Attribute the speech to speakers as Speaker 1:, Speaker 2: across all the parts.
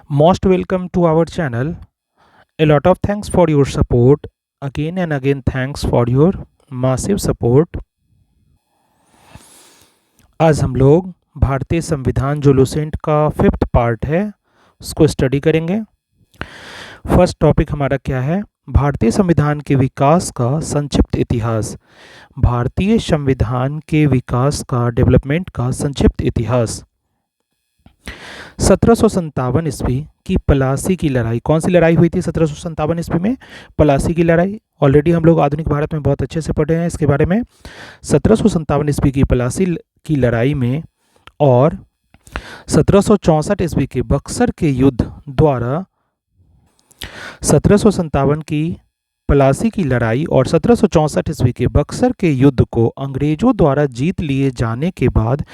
Speaker 1: Most welcome to our channel. A lot of thanks for your support. Again and again, thanks for your massive support. आज हम लोग भारतीय संविधान जो Lucent का 5th पार्ट है उसको स्टडी करेंगे। फर्स्ट टॉपिक हमारा क्या है? भारतीय संविधान के विकास का संक्षिप्त इतिहास। भारतीय संविधान के विकास का, डेवलपमेंट का संक्षिप्त इतिहास। 1757 ईस्वी की प्लासी की लड़ाई। कौन सी लड़ाई हुई थी 1757 ईस्वी में? प्लासी की लड़ाई। ऑलरेडी हम लोग आधुनिक भारत में बहुत अच्छे से पढ़े हैं इसके बारे में। 1757 ईस्वी की प्लासी की लड़ाई में और 1764 ईस्वी के बक्सर के युद्ध द्वारा 1757 की प्लासी की लड़ाई और 1764 ईस्वी के बक्सर के युद्ध को अंग्रेजों द्वारा जीत लिए जाने के बाद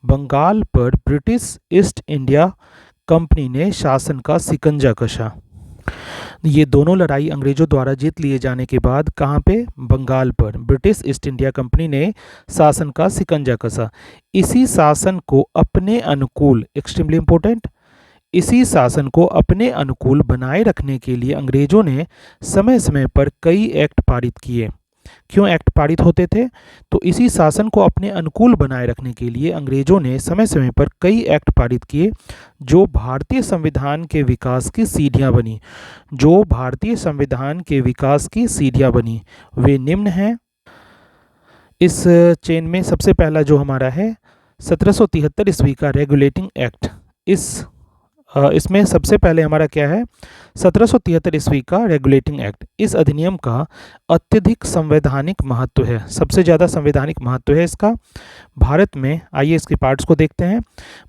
Speaker 1: बंगाल पर ब्रिटिश ईस्ट इंडिया कंपनी ने शासन का शिकंजा कसा। ये दोनों लड़ाई अंग्रेजों द्वारा जीत लिए जाने के बाद कहाँ पे? बंगाल पर ब्रिटिश ईस्ट इंडिया कंपनी ने शासन का शिकंजा कसा। इसी शासन को अपने अनुकूल, एक्सट्रीमली इंपॉर्टेंट, इसी शासन को अपने अनुकूल बनाए रखने के लिए अंग्रेजों ने समय समय पर कई एक्ट पारित किए। क्यों एक्ट पारित होते थे? तो इसी शासन को अपने अनुकूल बनाए रखने के लिए अंग्रेजों ने समय समय पर कई एक्ट पारित किए जो भारतीय संविधान के विकास की सीढ़ियां बनी। जो भारतीय संविधान के विकास की सीढ़ियां बनी वे निम्न हैं। इस चेन में सबसे पहला जो हमारा है 1773 ईस्वी का रेगुलेटिंग एक्ट। इसमें सबसे पहले हमारा क्या है? 1773 ईस्वी का रेगुलेटिंग एक्ट। इस अधिनियम का अत्यधिक संवैधानिक महत्व है, सबसे ज़्यादा संवैधानिक महत्व है इसका भारत में। आइए इसके पार्ट्स को देखते हैं।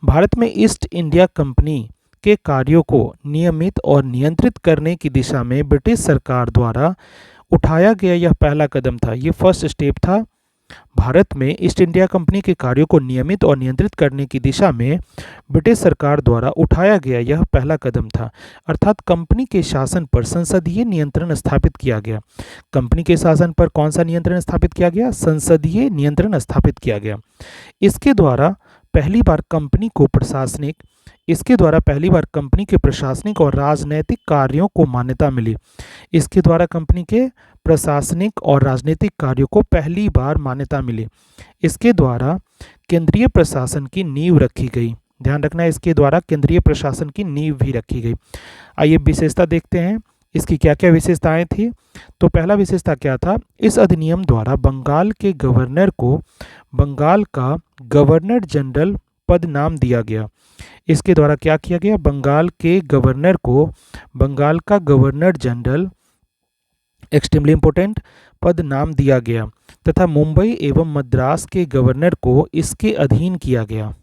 Speaker 1: भारत में ईस्ट इंडिया कंपनी के कार्यों को नियमित और नियंत्रित करने की दिशा में ब्रिटिश सरकार द्वारा उठाया गया यह पहला कदम था। ये फर्स्ट स्टेप था। भारत में ईस्ट इंडिया कंपनी के कार्यों को नियमित और नियंत्रित करने की दिशा में ब्रिटिश सरकार द्वारा उठाया गया यह पहला कदम था। अर्थात कंपनी के शासन पर संसदीय नियंत्रण स्थापित किया गया। कंपनी के शासन पर कौन सा नियंत्रण स्थापित किया गया? संसदीय नियंत्रण स्थापित किया गया। इसके द्वारा पहली बार कंपनी के प्रशासनिक और राजनैतिक कार्यों को मान्यता मिली। इसके द्वारा कंपनी के प्रशासनिक और राजनीतिक कार्यों को पहली बार मान्यता मिली। इसके द्वारा केंद्रीय प्रशासन की नींव रखी गई। ध्यान रखना है, इसके द्वारा केंद्रीय प्रशासन की नींव भी रखी गई। आइए विशेषता देखते हैं इसकी क्या क्या विशेषताएं थी। तो पहला विशेषता क्या था? इस अधिनियम द्वारा बंगाल के गवर्नर को बंगाल का गवर्नर जनरल पद नाम दिया गया। इसके द्वारा क्या किया गया? बंगाल के गवर्नर को बंगाल का गवर्नर जनरल, एक्सट्रीमली इंपॉर्टेंट, पद नाम दिया गया तथा मुंबई एवं मद्रास के गवर्नर को इसके अधीन किया गया।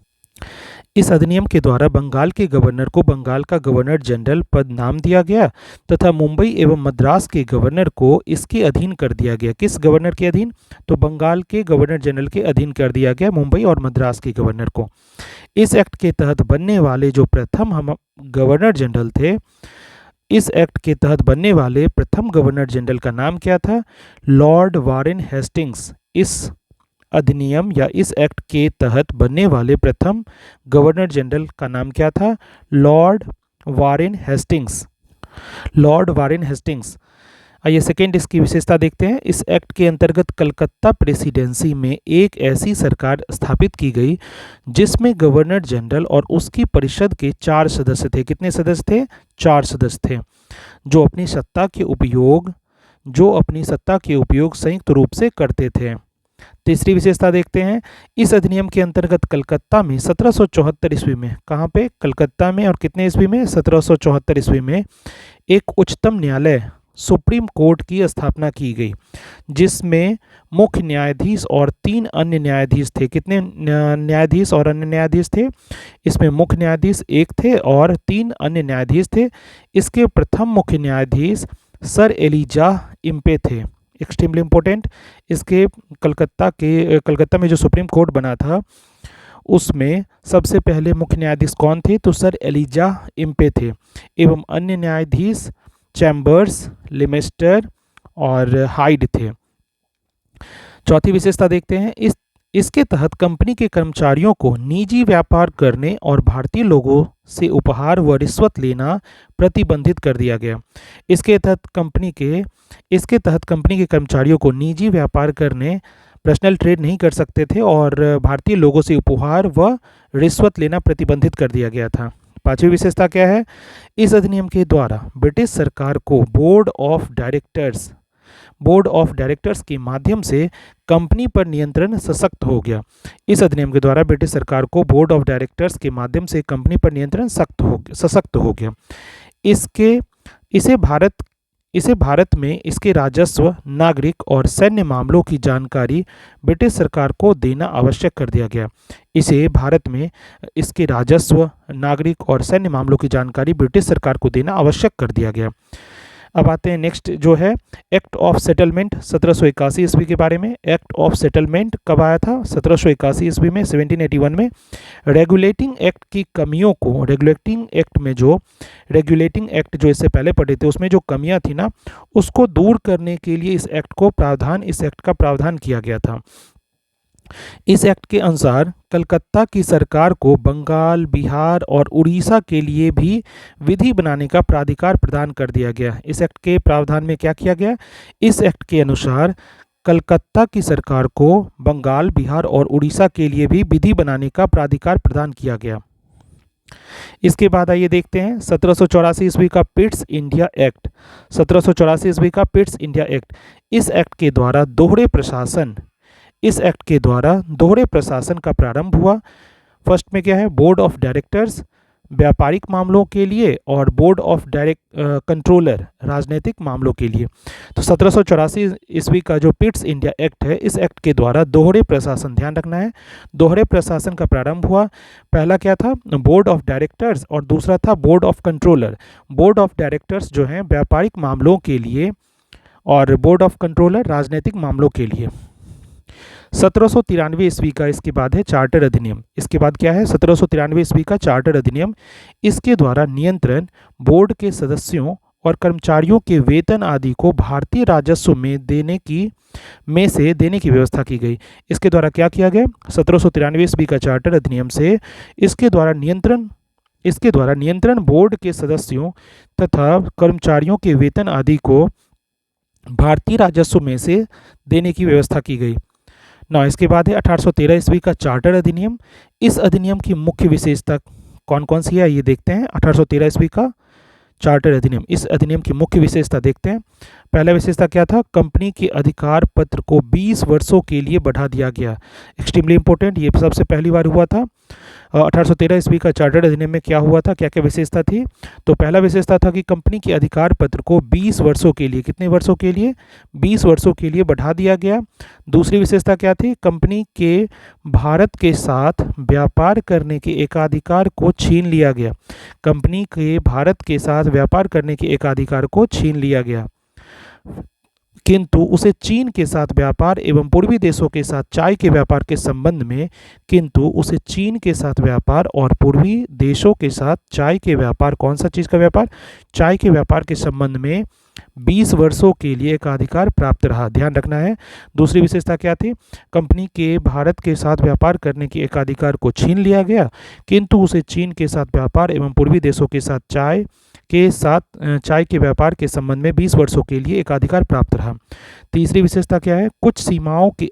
Speaker 1: इस अधिनियम के द्वारा बंगाल के गवर्नर को बंगाल का गवर्नर जनरल पद नाम दिया गया तथा मुंबई एवं मद्रास के गवर्नर को इसके अधीन कर दिया गया। किस गवर्नर के अधीन? तो बंगाल के गवर्नर जनरल के अधीन कर दिया गया मुंबई और मद्रास के गवर्नर को। इस एक्ट के तहत बनने वाले जो प्रथम हम गवर्नर जनरल थे, इस एक्ट के तहत बनने वाले प्रथम गवर्नर जनरल का नाम क्या था? Lord Warren Hastings. इस अधिनियम या इस एक्ट के तहत बनने वाले प्रथम गवर्नर जनरल का नाम क्या था? Lord Warren Hastings. Lord Warren Hastings. आइए सेकेंड इसकी विशेषता देखते हैं। इस एक्ट के अंतर्गत कलकत्ता प्रेसिडेंसी में एक ऐसी सरकार स्थापित की गई जिसमें गवर्नर जनरल और उसकी परिषद के 4 सदस्य थे। कितने सदस्य थे? 4 सदस्य थे जो अपनी सत्ता के उपयोग संयुक्त रूप से करते थे। तीसरी विशेषता देखते हैं। इस अधिनियम के अंतर्गत कलकत्ता में 1774 ईस्वी में, कहाँ पे? कलकत्ता में। और कितने ईस्वी में? 1774 ईस्वी में एक उच्चतम न्यायालय, सुप्रीम कोर्ट की स्थापना की गई जिसमें मुख्य न्यायाधीश और 3 अन्य न्यायाधीश थे। कितने न्यायाधीश और अन्य न्यायाधीश थे? इसमें मुख्य न्यायाधीश 1 थे और 3 अन्य न्यायाधीश थे। इसके प्रथम मुख्य न्यायाधीश सर एलिजाह इम्पे थे। Extremely important. इसके कलकत्ता में जो सुप्रीम कोर्ट बना था उसमें सबसे पहले मुख्य न्यायाधीश कौन थे? तो सर एलिजाह इम्पे थे एवं अन्य न्यायाधीश चैम्बर्स, लिमेस्टर और हाइड थे। चौथी विशेषता देखते हैं। इसके तहत कंपनी के कर्मचारियों को निजी व्यापार करने और भारतीय लोगों से उपहार व रिश्वत लेना प्रतिबंधित कर दिया गया। इसके तहत कंपनी के कर्मचारियों को निजी व्यापार करने, पर्सनल ट्रेड नहीं कर सकते थे और भारतीय लोगों से उपहार व रिश्वत लेना प्रतिबंधित कर दिया गया था। पांचवी विशेषता क्या है? इस अधिनियम के द्वारा ब्रिटिश सरकार को बोर्ड ऑफ डायरेक्टर्स के माध्यम से कंपनी पर नियंत्रण सशक्त हो गया। इस अधिनियम के द्वारा ब्रिटिश सरकार को बोर्ड ऑफ डायरेक्टर्स के माध्यम से कंपनी पर नियंत्रण सशक्त हो गया। इसे भारत में इसके राजस्व, नागरिक और सैन्य मामलों की जानकारी ब्रिटिश सरकार को देना आवश्यक कर दिया गया। इसे भारत में इसके राजस्व, नागरिक और सैन्य मामलों की जानकारी ब्रिटिश सरकार को देना आवश्यक कर दिया गया। अब आते हैं नेक्स्ट जो है एक्ट ऑफ सेटलमेंट 1781 ईस्वी के बारे में। एक्ट ऑफ सेटलमेंट कब आया था? 1781 ईस्वी में, 1781 में। रेगुलेटिंग एक्ट जो इससे पहले पढ़े थे उसमें जो कमियां थी ना, उसको दूर करने के लिए इस एक्ट का प्रावधान किया गया था। इस एक्ट के अनुसार कलकत्ता की सरकार को बंगाल, बिहार और उड़ीसा के लिए भी विधि बनाने का प्राधिकार प्रदान कर दिया गया। इस एक्ट के प्रावधान में क्या किया गया? इस एक्ट के अनुसार कलकत्ता की सरकार को बंगाल, बिहार और उड़ीसा के लिए भी विधि बनाने का प्राधिकार प्रदान किया गया। इसके बाद आइए देखते हैं 1784 ईस्वी का पिट्स इंडिया एक्ट। 1784 ईस्वी का पिट्स इंडिया एक्ट। इस एक्ट के द्वारा दोहरे प्रशासन का प्रारंभ हुआ। फर्स्ट में क्या है? बोर्ड ऑफ डायरेक्टर्स व्यापारिक मामलों के लिए और बोर्ड ऑफ कंट्रोलर राजनीतिक मामलों के लिए। तो 1784 ईस्वी का जो पिट्स इंडिया एक्ट है, इस एक्ट के द्वारा दोहरे प्रशासन, ध्यान रखना है, दोहरे प्रशासन का प्रारंभ हुआ। पहला क्या था? बोर्ड ऑफ डायरेक्टर्स और दूसरा था board of controller. Board of directors जो है व्यापारिक मामलों के लिए और बोर्ड ऑफ कंट्रोलर राजनीतिक मामलों के लिए। 1793 ईस्वी का इसके बाद है चार्टर अधिनियम। इसके बाद क्या है? 1793 ईस्वी का चार्टर अधिनियम। इसके द्वारा नियंत्रण बोर्ड के सदस्यों और कर्मचारियों के वेतन आदि को भारतीय राजस्व में देने की व्यवस्था की गई। इसके द्वारा क्या किया गया? 1793 ईस्वी का चार्टर अधिनियम से इसके द्वारा नियंत्रण बोर्ड के सदस्यों तथा कर्मचारियों के वेतन आदि को भारतीय राजस्व में से देने की व्यवस्था की गई। इसके बाद है 1813 ईस्वी का चार्टर अधिनियम। इस अधिनियम की मुख्य विशेषता कौन कौन सी है ये देखते हैं। 1813 ईस्वी का चार्टर अधिनियम, इस अधिनियम की मुख्य विशेषता देखते हैं। पहला विशेषता क्या था? कंपनी के अधिकार पत्र को 20 वर्षों के लिए बढ़ा दिया गया। एक्सट्रीमली इंपॉर्टेंट, ये सबसे पहली बार हुआ था। 1813 ईस्वी का चार्टर अधिनियम में क्या हुआ था, क्या क्या विशेषता थी? तो पहला विशेषता था कि कंपनी के अधिकार पत्र को 20 वर्षों के लिए, कितने वर्षों के लिए? 20 वर्षों के लिए बढ़ा दिया गया। दूसरी विशेषता क्या थी? कंपनी के भारत के साथ व्यापार करने के एकाधिकार को छीन लिया गया। कंपनी के भारत के साथ व्यापार करने के एकाधिकार को छीन लिया गया, किंतु उसे चीन के साथ व्यापार एवं पूर्वी देशों के साथ चाय के व्यापार के संबंध में कौन सा चीज़ का व्यापार? चाय के व्यापार के संबंध में 20 वर्षों के लिए एकाधिकार प्राप्त रहा। ध्यान रखना है। दूसरी विशेषता क्या थी? कंपनी के भारत के साथ व्यापार करने के एकाधिकार को छीन लिया गया, किंतु उसे चीन के साथ व्यापार एवं पूर्वी देशों के साथ चाय के व्यापार के संबंध में 20 वर्षों के लिए एकाधिकार प्राप्त रहा। तीसरी विशेषता क्या है? कुछ सीमाओं के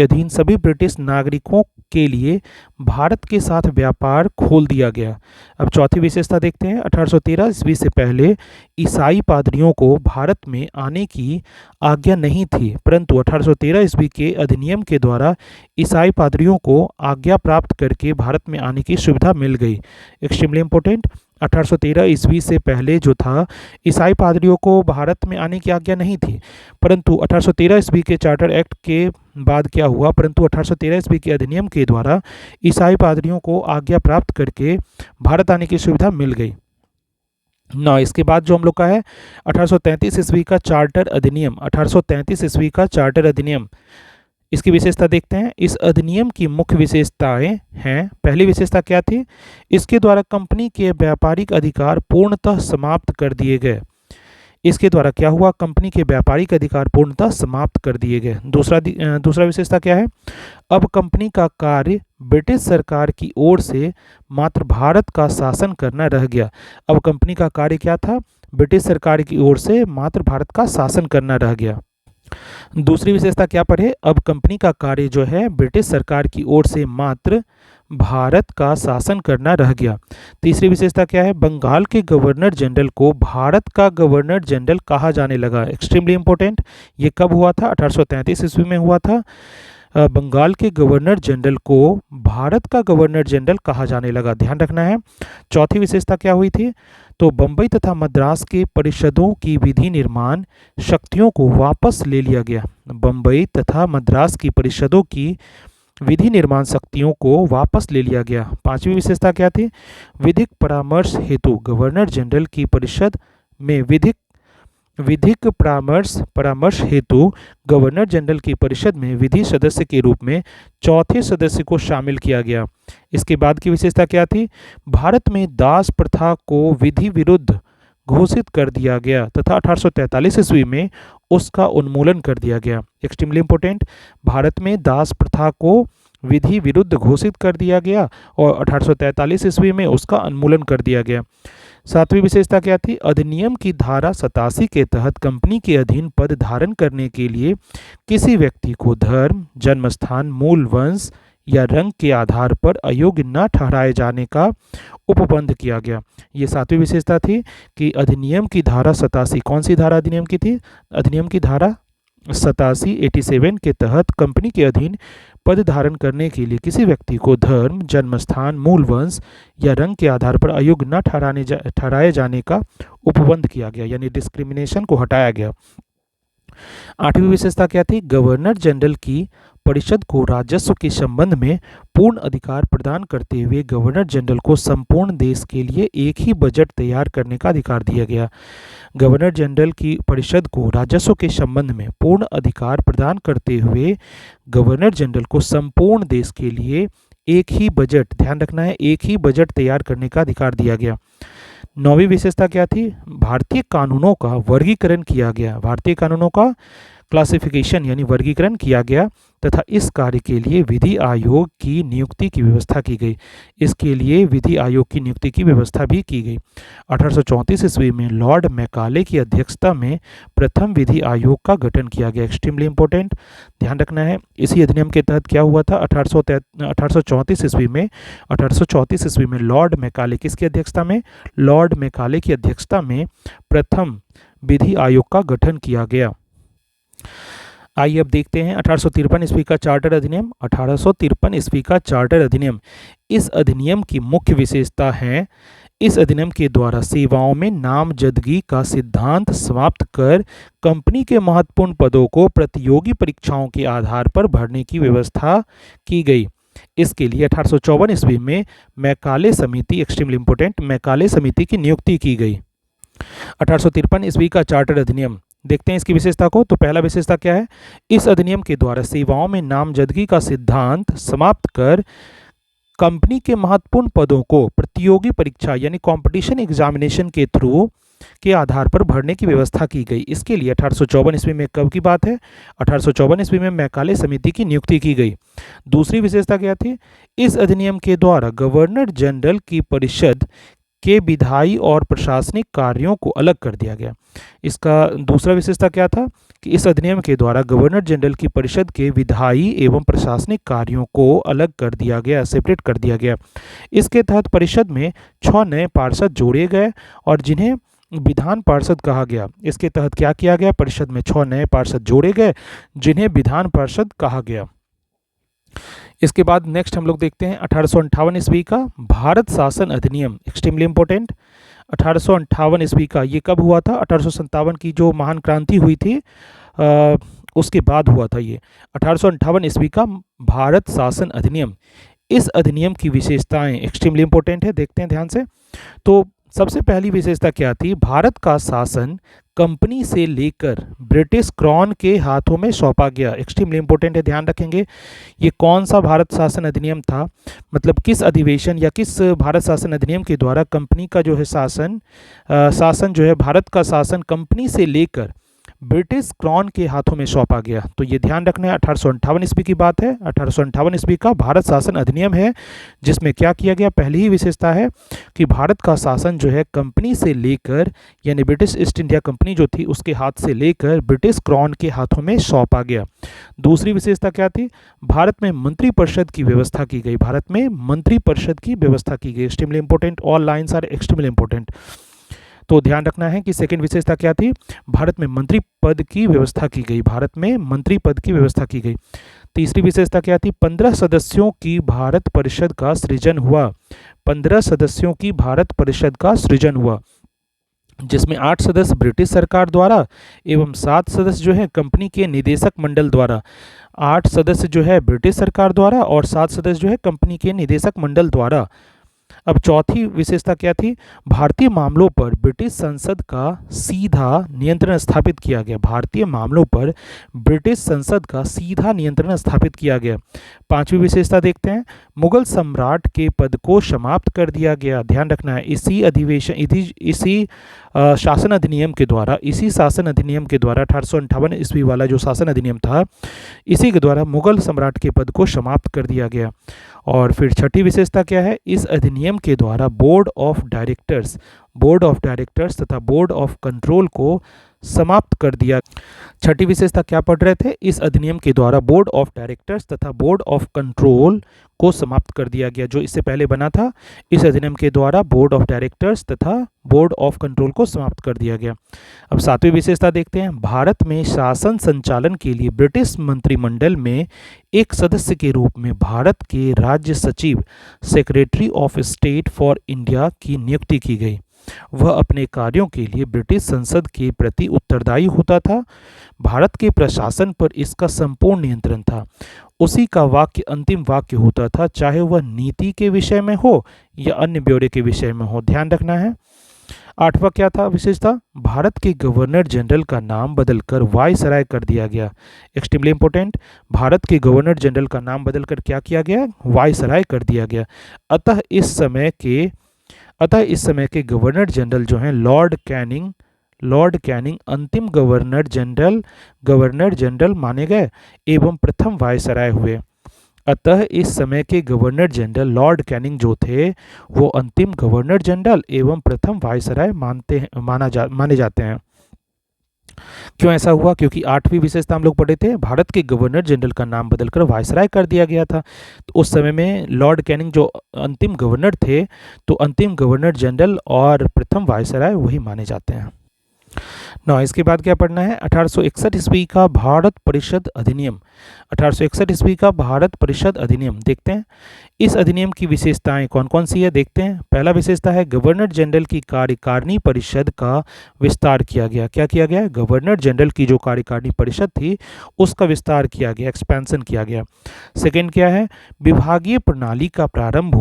Speaker 1: अधीन सभी ब्रिटिश नागरिकों के लिए भारत के साथ व्यापार खोल दिया गया। अब चौथी विशेषता देखते हैं। 1813 ईस्वी से पहले ईसाई पादरियों को भारत में आने की आज्ञा नहीं थी, परंतु 1813 ईस्वी के अधिनियम के द्वारा ईसाई पादरियों को आज्ञा प्राप्त करके भारत में आने की सुविधा मिल गई। एक्सट्रीमली इंपॉर्टेंट, 1813 ईस्वी से पहले जो था ईसाई पादरियों को भारत में आने की आज्ञा नहीं थी, परंतु 1813 ईस्वी के चार्टर एक्ट के बाद क्या हुआ? परंतु 1813 ईस्वी के अधिनियम के द्वारा ईसाई पादरियों को आज्ञा प्राप्त करके भारत आने की सुविधा मिल गई। इसके बाद जो हम लोग का है 1833 ईस्वी का चार्टर अधिनियम। 1833 ईस्वी का चार्टर अधिनियम, इसकी विशेषता देखते हैं। इस अधिनियम की मुख्य विशेषताएं हैं। पहली विशेषता क्या थी? इसके द्वारा कंपनी के व्यापारिक अधिकार पूर्णतः समाप्त कर दिए गए। इसके द्वारा क्या हुआ, कंपनी के व्यापारिक अधिकार पूर्णतः समाप्त कर दिए गए। दूसरा विशेषता क्या है, अब कंपनी का कार्य ब्रिटिश सरकार की ओर से मात्र भारत का शासन करना रह गया। अब कंपनी का कार्य क्या था, ब्रिटिश सरकार की ओर से मात्र भारत का शासन करना रह गया। दूसरी विशेषता क्या पर है, अब कंपनी का कार्य जो है ब्रिटिश सरकार की ओर से मात्र भारत का शासन करना रह गया। तीसरी विशेषता क्या है, बंगाल के गवर्नर जनरल को भारत का गवर्नर जनरल कहा जाने लगा। एक्सट्रीमली इंपॉर्टेंट, ये कब हुआ था, 1833 ईस्वी में हुआ था। बंगाल के गवर्नर जनरल को भारत का गवर्नर जनरल कहा जाने लगा, ध्यान रखना है। चौथी विशेषता क्या हुई थी, तो बंबई तथा मद्रास के परिषदों की विधि निर्माण शक्तियों को वापस ले लिया गया। बंबई तथा मद्रास की परिषदों की विधि निर्माण शक्तियों को वापस ले लिया गया। पांचवी विशेषता क्या थी, विधिक परामर्श हेतु गवर्नर जनरल की परिषद में विधिक परामर्श हेतु गवर्नर जनरल की परिषद में विधि सदस्य के रूप में चौथे सदस्य को शामिल किया गया। इसके बाद की विशेषता क्या थी, भारत में दास प्रथा को विधि विरुद्ध घोषित कर दिया गया तथा 1843 ईस्वी में उसका उन्मूलन कर दिया गया। एक्सट्रीमली इंपॉर्टेंट, भारत में दास प्रथा को विधि विरुद्ध घोषित कर दिया गया और 1843 ईस्वी में उसका उन्मूलन कर दिया गया। सातवीं विशेषता क्या थी, अधिनियम की धारा 87 के तहत कंपनी के अधीन पद धारण करने के लिए किसी व्यक्ति को धर्म, जन्मस्थान, मूल वंश या रंग के आधार पर अयोग्य न ठहराए जाने का उपबंध किया गया। ये सातवीं विशेषता थी कि अधिनियम की धारा 87, कौन सी धारा अधिनियम की थी, अधिनियम की धारा 87 के तहत कंपनी के अधीन पद धारण करने के लिए किसी व्यक्ति को धर्म, जन्मस्थान, मूल वंश या रंग के आधार पर अयोग्य न ठहराए जाने का उपबंध किया गया, यानी डिस्क्रिमिनेशन को हटाया गया। आठवीं विशेषता क्या थी, गवर्नर जनरल की परिषद को राजस्व के संबंध में पूर्ण अधिकार प्रदान करते हुए गवर्नर जनरल को संपूर्ण देश के लिए एक ही बजट तैयार करने का अधिकार दिया गया। गवर्नर जनरल की परिषद को राजस्व के संबंध में पूर्ण अधिकार प्रदान करते हुए गवर्नर जनरल को संपूर्ण देश के लिए एक ही बजट, ध्यान रखना है, एक ही बजट तैयार करने का अधिकार दिया गया। नौवीं विशेषता क्या थी, भारतीय कानूनों का वर्गीकरण किया गया। भारतीय कानूनों का क्लासिफिकेशन यानी वर्गीकरण किया गया तथा इस कार्य के लिए विधि आयोग की नियुक्ति की व्यवस्था की गई। इसके लिए विधि आयोग की नियुक्ति की व्यवस्था भी की गई। 1834 ईस्वी में लॉर्ड मैकाले की अध्यक्षता में प्रथम विधि आयोग का गठन किया गया। एक्सट्रीमली इंपॉर्टेंट, ध्यान रखना है। इसी अधिनियम के तहत क्या हुआ था, 1834 ईस्वी में लॉर्ड मैकाले किसकी अध्यक्षता में, लॉर्ड मैकाले की अध्यक्षता में प्रथम विधि आयोग का गठन किया गया। आइए अब देखते हैं 1853 ईस्वी का चार्टर अधिनियम। 1853 ईस्वी का चार्टर अधिनियम, इस अधिनियम की मुख्य विशेषता है, इस अधिनियम के द्वारा सेवाओं में नामजदगी का सिद्धांत समाप्त कर कंपनी के महत्वपूर्ण पदों को प्रतियोगी परीक्षाओं के आधार पर भरने की व्यवस्था की गई। इसके लिए 1854 ईस्वी में मैकाले समिति, एक्सट्रीमली इंपॉर्टेंट, मैकाले समिति की नियुक्ति की गई। 1853 ईस्वी का चार्टर अधिनियम, देखते हैं इसकी विशेषता को। तो पहला विशेषता क्या है, इस अधिनियम के द्वारा सेवाओं में नामजदगी का सिद्धांत समाप्त कर कंपनी के महत्वपूर्ण पदों को प्रतियोगी परीक्षा यानी कंपटीशन एग्जामिनेशन के थ्रू के आधार पर भरने की व्यवस्था की गई। इसके लिए 1854 ईस्वी में, कब की बात है, 1854 ईस्वी में मैकाले समिति की नियुक्ति की गई। दूसरी विशेषता क्या थी, इस अधिनियम के द्वारा गवर्नर जनरल की परिषद के विधायी और प्रशासनिक कार्यों को अलग कर दिया गया। इसका दूसरा विशेषता क्या था कि इस अधिनियम के द्वारा गवर्नर जनरल की परिषद के विधायी एवं प्रशासनिक कार्यों को अलग कर दिया गया, सेपरेट कर दिया गया। इसके तहत परिषद में 6 नए पार्षद जोड़े गए और जिन्हें विधान पार्षद कहा गया। इसके तहत क्या किया गया, परिषद में 6 नए पार्षद जोड़े गए जिन्हें विधान पार्षद कहा गया। इसके बाद नेक्स्ट हम लोग देखते हैं 1858 ईस्वी का भारत शासन अधिनियम, एक्सट्रीमली इंपॉर्टेंट। 1858 ईस्वी का ये कब हुआ था, 1857 की जो महान क्रांति हुई थी उसके बाद हुआ था ये। 1858 ईस्वी का भारत शासन अधिनियम, इस अधिनियम की विशेषताएं एक्सट्रीमली इंपॉर्टेंट है, देखते हैं ध्यान से। तो सबसे पहली विशेषता क्या थी? भारत का शासन कंपनी से लेकर ब्रिटिश क्राउन के हाथों में सौंपा गया। एक्सट्रीमली इंपॉर्टेंट है, ध्यान रखेंगे। ये कौन सा भारत शासन अधिनियम था, मतलब किस अधिवेशन या किस भारत शासन अधिनियम के द्वारा कंपनी का जो है शासन जो है, भारत का शासन कंपनी से लेकर ब्रिटिश क्राउन के हाथों में सौंपा गया? तो ये ध्यान रखना है, 1858 ईस्वी की बात है। 1858 ईस्वी का भारत शासन अधिनियम है, जिसमें क्या किया गया? पहली ही विशेषता है कि भारत का शासन जो है कंपनी से लेकर, यानी ब्रिटिश ईस्ट इंडिया कंपनी जो थी उसके हाथ से लेकर ब्रिटिश क्राउन के हाथों में सौंपा गया। दूसरी विशेषता क्या थी? भारत में मंत्रिपरिषद की व्यवस्था की गई। भारत में मंत्रिपरिषद की व्यवस्था की गई। Extremely important, all lines are extremely important. तो ध्यान रखना है कि सेकंड विशेषता क्या थी? भारत में मंत्री पद की व्यवस्था की गई। भारत में मंत्री पद की व्यवस्था की गई। तीसरी विशेषता क्या थी? 15 सदस्यों की भारत परिषद का सृजन हुआ। 15 सदस्यों की भारत परिषद का सृजन हुआ, जिसमें 8 सदस्य ब्रिटिश सरकार द्वारा एवं 7 सदस्य जो है कंपनी के निदेशक मंडल द्वारा। 8 सदस्य जो है ब्रिटिश सरकार द्वारा और 7 सदस्य जो है कंपनी के निदेशक मंडल द्वारा। अब चौथी विशेषता क्या थी? भारतीय मामलों पर ब्रिटिश संसद का सीधा नियंत्रण स्थापित किया गया। भारतीय मामलों पर ब्रिटिश संसद का सीधा नियंत्रण स्थापित किया गया। पांचवी विशेषता देखते हैं, मुगल सम्राट के पद को समाप्त कर दिया गया। ध्यान रखना है, इसी शासन अधिनियम के द्वारा, इसी शासन अधिनियम के द्वारा 1858 ईस्वी वाला जो शासन अधिनियम था, इसी के द्वारा मुगल सम्राट के पद को समाप्त कर दिया गया। और फिर छठी विशेषता क्या है? इस अधिनियम के द्वारा बोर्ड ऑफ डायरेक्टर्स तथा बोर्ड ऑफ कंट्रोल को समाप्त कर दिया। छठी विशेषता क्या पढ़ रहे थे? इस अधिनियम के द्वारा बोर्ड ऑफ डायरेक्टर्स तथा बोर्ड ऑफ कंट्रोल को समाप्त कर दिया गया। जो इससे पहले बना था, इस अधिनियम के द्वारा बोर्ड ऑफ डायरेक्टर्स तथा बोर्ड ऑफ कंट्रोल को समाप्त कर दिया गया। अब सातवीं विशेषता देखते हैं, भारत में शासन संचालन के लिए ब्रिटिश मंत्रिमंडल में एक सदस्य के रूप में भारत के राज्य सचिव, secretary of state for India की नियुक्ति की गई। वह अपने कार्यों के लिए ब्रिटिश संसद के प्रति उत्तरदायी होता था। भारत के प्रशासन पर इसका संपूर्ण नियंत्रण था। उसी का वाक्य अंतिम वाक्य होता था, चाहे वह नीति के विषय में हो या अन्य ब्यौरे के विषय में हो। ध्यान रखना है। आठवां क्या था विशेषता? भारत के गवर्नर जनरल का नाम बदलकर वायसराय कर दिया गया। एक्सट्रीमली इंपॉर्टेंट, भारत के गवर्नर जनरल का नाम बदलकर क्या किया गया? वायसराय कर दिया गया। अतः इस समय के गवर्नर जनरल जो हैं लॉर्ड कैनिंग अंतिम गवर्नर जनरल माने गए एवं प्रथम वायसराय हुए। अतः इस समय के गवर्नर जनरल लॉर्ड कैनिंग जो थे वो अंतिम गवर्नर जनरल एवं प्रथम वायसराय माने जाते हैं। क्यों ऐसा हुआ? क्योंकि आठवीं विशेषता हम लोग पढ़े थे, भारत के गवर्नर जनरल का नाम बदलकर वायसराय कर दिया गया था। तो उस समय में लॉर्ड कैनिंग जो अंतिम गवर्नर थे, तो अंतिम गवर्नर जनरल और प्रथम वायसराय वही माने जाते हैं। ना इसके बाद क्या पढ़ना है? 1861 ईस्वी का भारत परिषद अधिनियम। 1861 ईस्वी का भारत परिषद अधिनियम देखते हैं। इस अधिनियम की विशेषताएं कौन कौन सी है देखते हैं। पहला विशेषता है, गवर्नर जनरल की कार्यकारिणी परिषद का विस्तार किया गया। क्या किया गया? गवर्नर जनरल की जो कार्यकारिणी परिषद थी उसका विस्तार किया गया, एक्सपेंशन किया गया। सेकेंड क्या है? विभागीय प्रणाली का प्रारंभ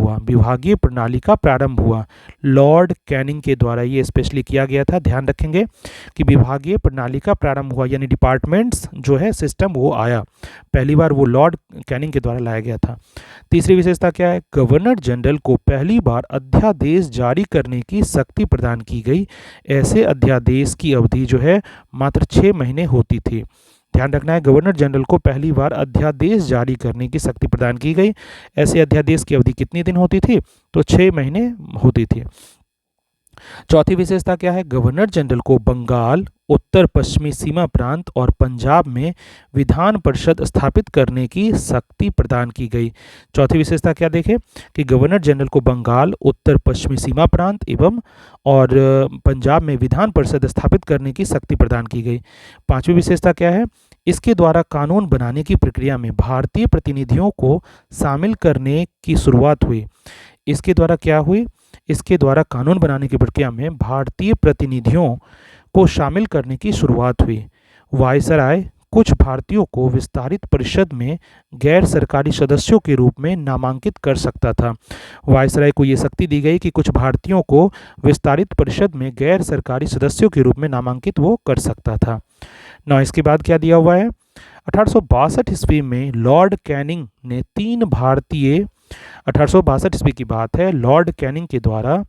Speaker 1: हुआ। लॉर्ड कैनिंग के द्वारा ये स्पेशली किया गया था। ध्यान रखेंगे कि विभागीय प्रणाली का प्रारंभ हुआ, यानी डिपार्टमेंट्स जो है सिस्टम वो आया। पहली बार वो लॉर्ड कैनिंग के द्वारा लाया गया था। तीसरी विशेषता क्या है? गवर्नर जनरल को पहली बार अध्यादेश जारी करने की शक्ति प्रदान की गई। ऐसे अध्यादेश की अवधि जो है मात्र 6 महीने होती थी। ध्यान रखना है, गवर्नर जनरल को पहली बार अध्यादेश जारी करने की शक्ति प्रदान की गई। ऐसे अध्यादेश की अवधि कितने दिन होती थी? तो 6 महीने होती थी। चौथी विशेषता क्या है? गवर्नर जनरल को बंगाल, उत्तर पश्चिमी सीमा प्रांत और पंजाब में विधान परिषद स्थापित करने की शक्ति प्रदान की गई। चौथी विशेषता क्या देखें कि गवर्नर जनरल को बंगाल, उत्तर पश्चिमी सीमा प्रांत एवं और पंजाब में विधान परिषद स्थापित करने की शक्ति प्रदान की गई। पांचवी विशेषता क्या है? इसके द्वारा कानून बनाने की प्रक्रिया में भारतीय प्रतिनिधियों को शामिल करने की शुरुआत हुई। इसके द्वारा क्या हुई? इसके द्वारा कानून बनाने की प्रक्रिया में भारतीय प्रतिनिधियों को शामिल करने की शुरुआत हुई। वायसराय कुछ भारतीयों को विस्तारित परिषद में गैर सरकारी सदस्यों के रूप में नामांकित कर सकता था। वायसराय को ये शक्ति दी गई कि कुछ भारतीयों को विस्तारित परिषद में गैर सरकारी सदस्यों के रूप में नामांकित वो कर सकता था। ना इसके बाद क्या दिया हुआ है, 1862 ईस्वी में लॉर्ड कैनिंग ने 3 भारतीय, 1862 ईस्वी की बात है, लॉर्ड कैनिंग के द्वारा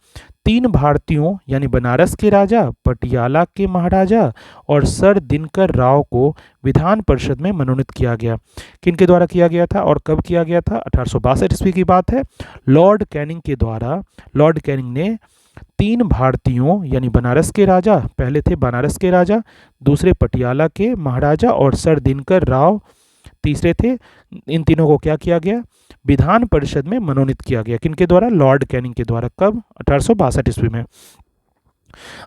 Speaker 1: 3 भारतीयों यानी बनारस के राजा, पटियाला के महाराजा और सर दिनकर राव को विधान परिषद में मनोनीत किया गया। किनके द्वारा किया गया था और कब किया गया था? 1862 ईस्वी की बात है। लॉर्ड कैनिंग के द्वारा, लॉर्ड कैनिंग ने 3 भारतीयों यानी बनारस के राजा, पहले थे बनारस के राजा, दूसरे पटियाला के महाराजा और सर दिनकर राव तीसरे थे, इन तीनों को क्या किया गया? विधान परिषद में मनोनीत किया गया। किनके द्वारा? लॉर्ड कैनिंग के द्वारा। कब? 1862 ईस्वी में।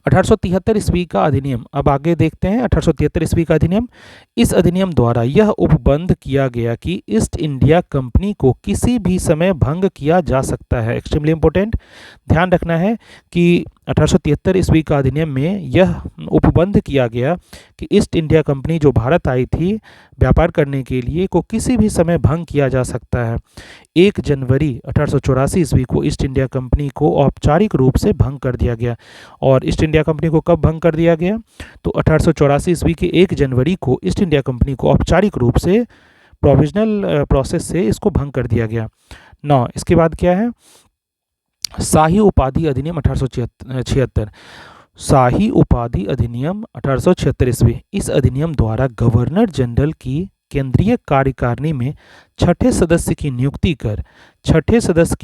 Speaker 1: 1873 ईस्वी का अधिनियम, अब आगे देखते हैं 1873 ईस्वी का अधिनियम। इस अधिनियम द्वारा यह उपबंध किया गया कि ईस्ट इंडिया कंपनी को किसी भी समय भंग किया जा सकता है। एक्सट्रीमली इंपॉर्टेंट, ध्यान रखना है कि 1873 ईस्वी का अधिनियम में यह उपबंध किया गया कि ईस्ट इंडिया कंपनी जो भारत आई थी व्यापार करने के लिए को किसी भी समय भंग किया जा सकता है। 1 जनवरी 1884 ईस्वी को ईस्ट इंडिया कंपनी को औपचारिक रूप से भंग कर दिया गया। और ईस्ट इंडिया कंपनी को कब भंग कर दिया गया? तो 1884 ईस्वी के 1 जनवरी को ईस्ट इंडिया कंपनी को औपचारिक रूप से प्रोविजनल प्रोसेस से इसको भंग कर दिया गया। 9 इसके बाद क्या है? शाही उपाधि अधिनियम 1876। शाही उपाधि अधिनियम 1876 ईस्वी। इस अधिनियम द्वारा गवर्नर जनरल की केंद्रीय कार्यकारिणी में छठे सदस्य की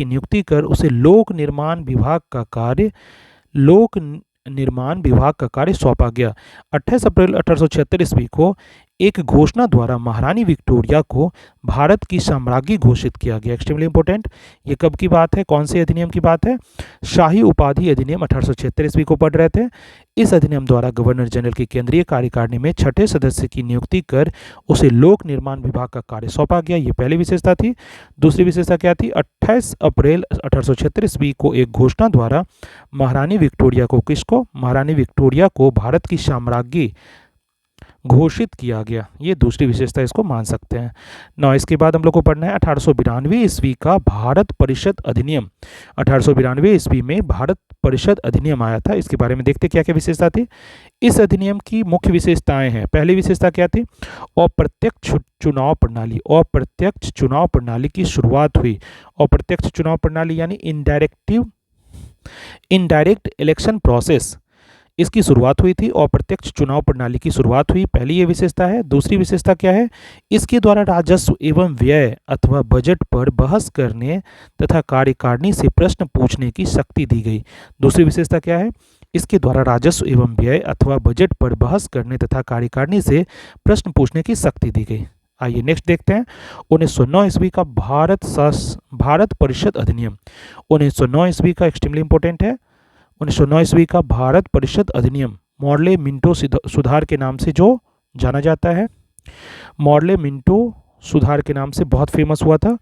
Speaker 1: नियुक्ति कर उसे लोक निर्माण विभाग का कार्य सौंपा गया। 28 अप्रैल 1876 ईस्वी को एक घोषणा द्वारा महारानी विक्टोरिया को भारत की साम्राज्ञी घोषित किया गया। एक्सट्रीमली इंपॉर्टेंट, ये कब की बात है? कौन से अधिनियम की बात है? शाही उपाधि अधिनियम 1876 ईस्वी को पढ़ रहे थे। इस अधिनियम द्वारा गवर्नर जनरल की केंद्रीय कार्यकारिणी में छठे सदस्य की नियुक्ति कर उसे लोक निर्माण विभाग का कार्य सौंपा गया। ये पहली विशेषता थी। दूसरी विशेषता क्या थी? 28 अप्रैल 1876 ईस्वी को एक घोषणा द्वारा महारानी विक्टोरिया को, किसको? महारानी विक्टोरिया को भारत की साम्राज्ञी घोषित किया गया। ये दूसरी विशेषता इसको मान सकते हैं। 9 इसके बाद हम लोग को पढ़ना है 1892 ईस्वी का भारत परिषद अधिनियम। 1892 ईस्वी में भारत परिषद अधिनियम आया था। इसके बारे में देखते क्या क्या विशेषता थी। इस अधिनियम की मुख्य विशेषताएं हैं। पहली विशेषता क्या थी? अप्रत्यक्ष चुनाव प्रणाली। अप्रत्यक्ष चुनाव प्रणाली की शुरुआत हुई। अप्रत्यक्ष चुनाव प्रणाली यानी इनडायरेक्ट इलेक्शन प्रोसेस, इसकी शुरुआत हुई थी। अप्रत्यक्ष चुनाव प्रणाली की शुरुआत हुई, पहली ये विशेषता है। दूसरी विशेषता क्या है? इसके द्वारा राजस्व एवं व्यय अथवा बजट पर बहस करने तथा कार्यकारिणी से प्रश्न पूछने की शक्ति दी गई। दूसरी विशेषता क्या है? इसके द्वारा राजस्व एवं व्यय अथवा बजट पर बहस करने तथा कार्यकारिणी से प्रश्न पूछने की शक्ति दी गई। आइए नेक्स्ट देखते हैं 1909 ईस्वी का भारत परिषद अधिनियम। 1909 ईस्वी का एक्सट्रीमली इंपॉर्टेंट है। 1909 ईस्वी का भारत परिषद अधिनियम मॉडले मिंटो सुधार के नाम से जो जाना जाता है, मॉडले मिंटो सुधार के नाम से बहुत फेमस हुआ था।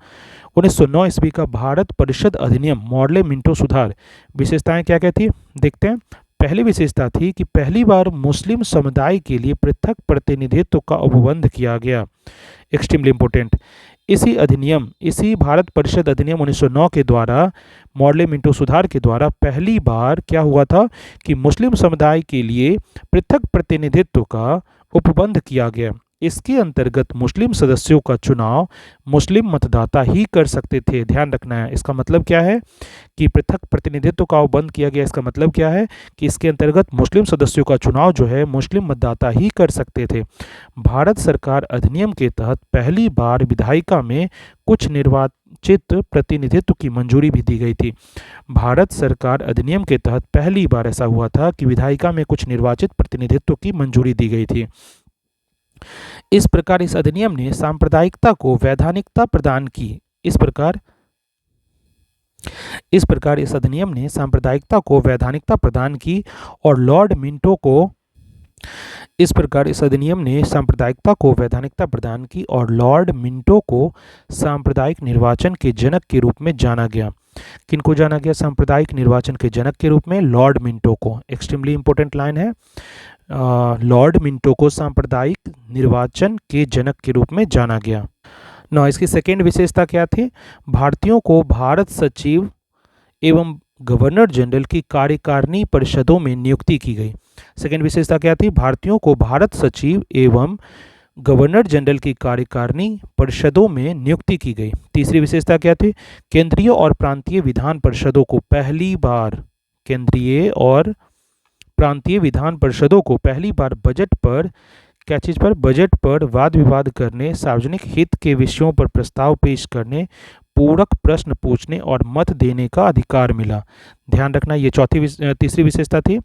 Speaker 1: 1909 ईस्वी का भारत परिषद अधिनियम मॉडले मिंटो सुधार, विशेषताएं क्या क्या थी देखते हैं। पहली विशेषता थी कि पहली बार मुस्लिम समुदाय के लिए पृथक प्रतिनिधित्व का उपबंध किया गया। एक्सट्रीमली इंपॉर्टेंट, इसी भारत परिषद अधिनियम 1909 के द्वारा मॉडले मिंटो सुधार के द्वारा पहली बार क्या हुआ था कि मुस्लिम समुदाय के लिए पृथक प्रतिनिधित्व का उपबंध किया गया। इसके अंतर्गत मुस्लिम सदस्यों का चुनाव मुस्लिम मतदाता ही कर सकते थे। ध्यान रखना है, इसका मतलब क्या है कि पृथक प्रतिनिधित्व का उपबंध किया गया। इसका मतलब क्या है कि इसके अंतर्गत मुस्लिम सदस्यों का चुनाव जो है मुस्लिम मतदाता ही कर सकते थे। भारत सरकार अधिनियम के तहत पहली बार विधायिका में कुछ निर्वाचित प्रतिनिधित्व की मंजूरी भी दी गई थी। भारत सरकार अधिनियम के तहत पहली बार ऐसा हुआ था कि विधायिका में कुछ निर्वाचित प्रतिनिधित्व की मंजूरी दी गई थी। इस प्रकार इस अधिनियम ने सांप्रदायिकता को वैधानिकता प्रदान की। इस प्रकार इस अधिनियम ने सांप्रदायिकता को वैधानिकता प्रदान की और लॉर्ड मिंटो को इस प्रकार इस अधिनियम ने सांप्रदायिकता को वैधानिकता प्रदान की और लॉर्ड मिंटो को सांप्रदायिक निर्वाचन के जनक के रूप में जाना गया। किनको जाना गया सांप्रदायिक निर्वाचन के जनक के रूप में? लॉर्ड मिंटो को। एक्सट्रीमली इंपॉर्टेंट लाइन है। लॉर्ड मिंटो को सांप्रदायिक निर्वाचन के जनक के रूप में जाना गया। नौ, इसकी सेकेंड विशेषता क्या थी? भारतीयों को भारत सचिव एवं गवर्नर जनरल की कार्यकारिणी परिषदों में नियुक्ति की गई। सेकेंड विशेषता क्या थी? भारतीयों को भारत सचिव एवं गवर्नर जनरल की कार्यकारिणी परिषदों में नियुक्ति की गई। तीसरी विशेषता क्या थी? केंद्रीय और प्रांतीय विधान परिषदों को पहली बार केंद्रीय और प्रांतीय विधान परिषदों को पहली बार बजट पर क्या चीज़ पर? बजट पर वाद विवाद करने, सार्वजनिक हित के विषयों पर प्रस्ताव पेश करने, पूरक प्रश्न पूछने और मत देने का अधिकार मिला। ध्यान रखना, ये तीसरी विशेषता थी।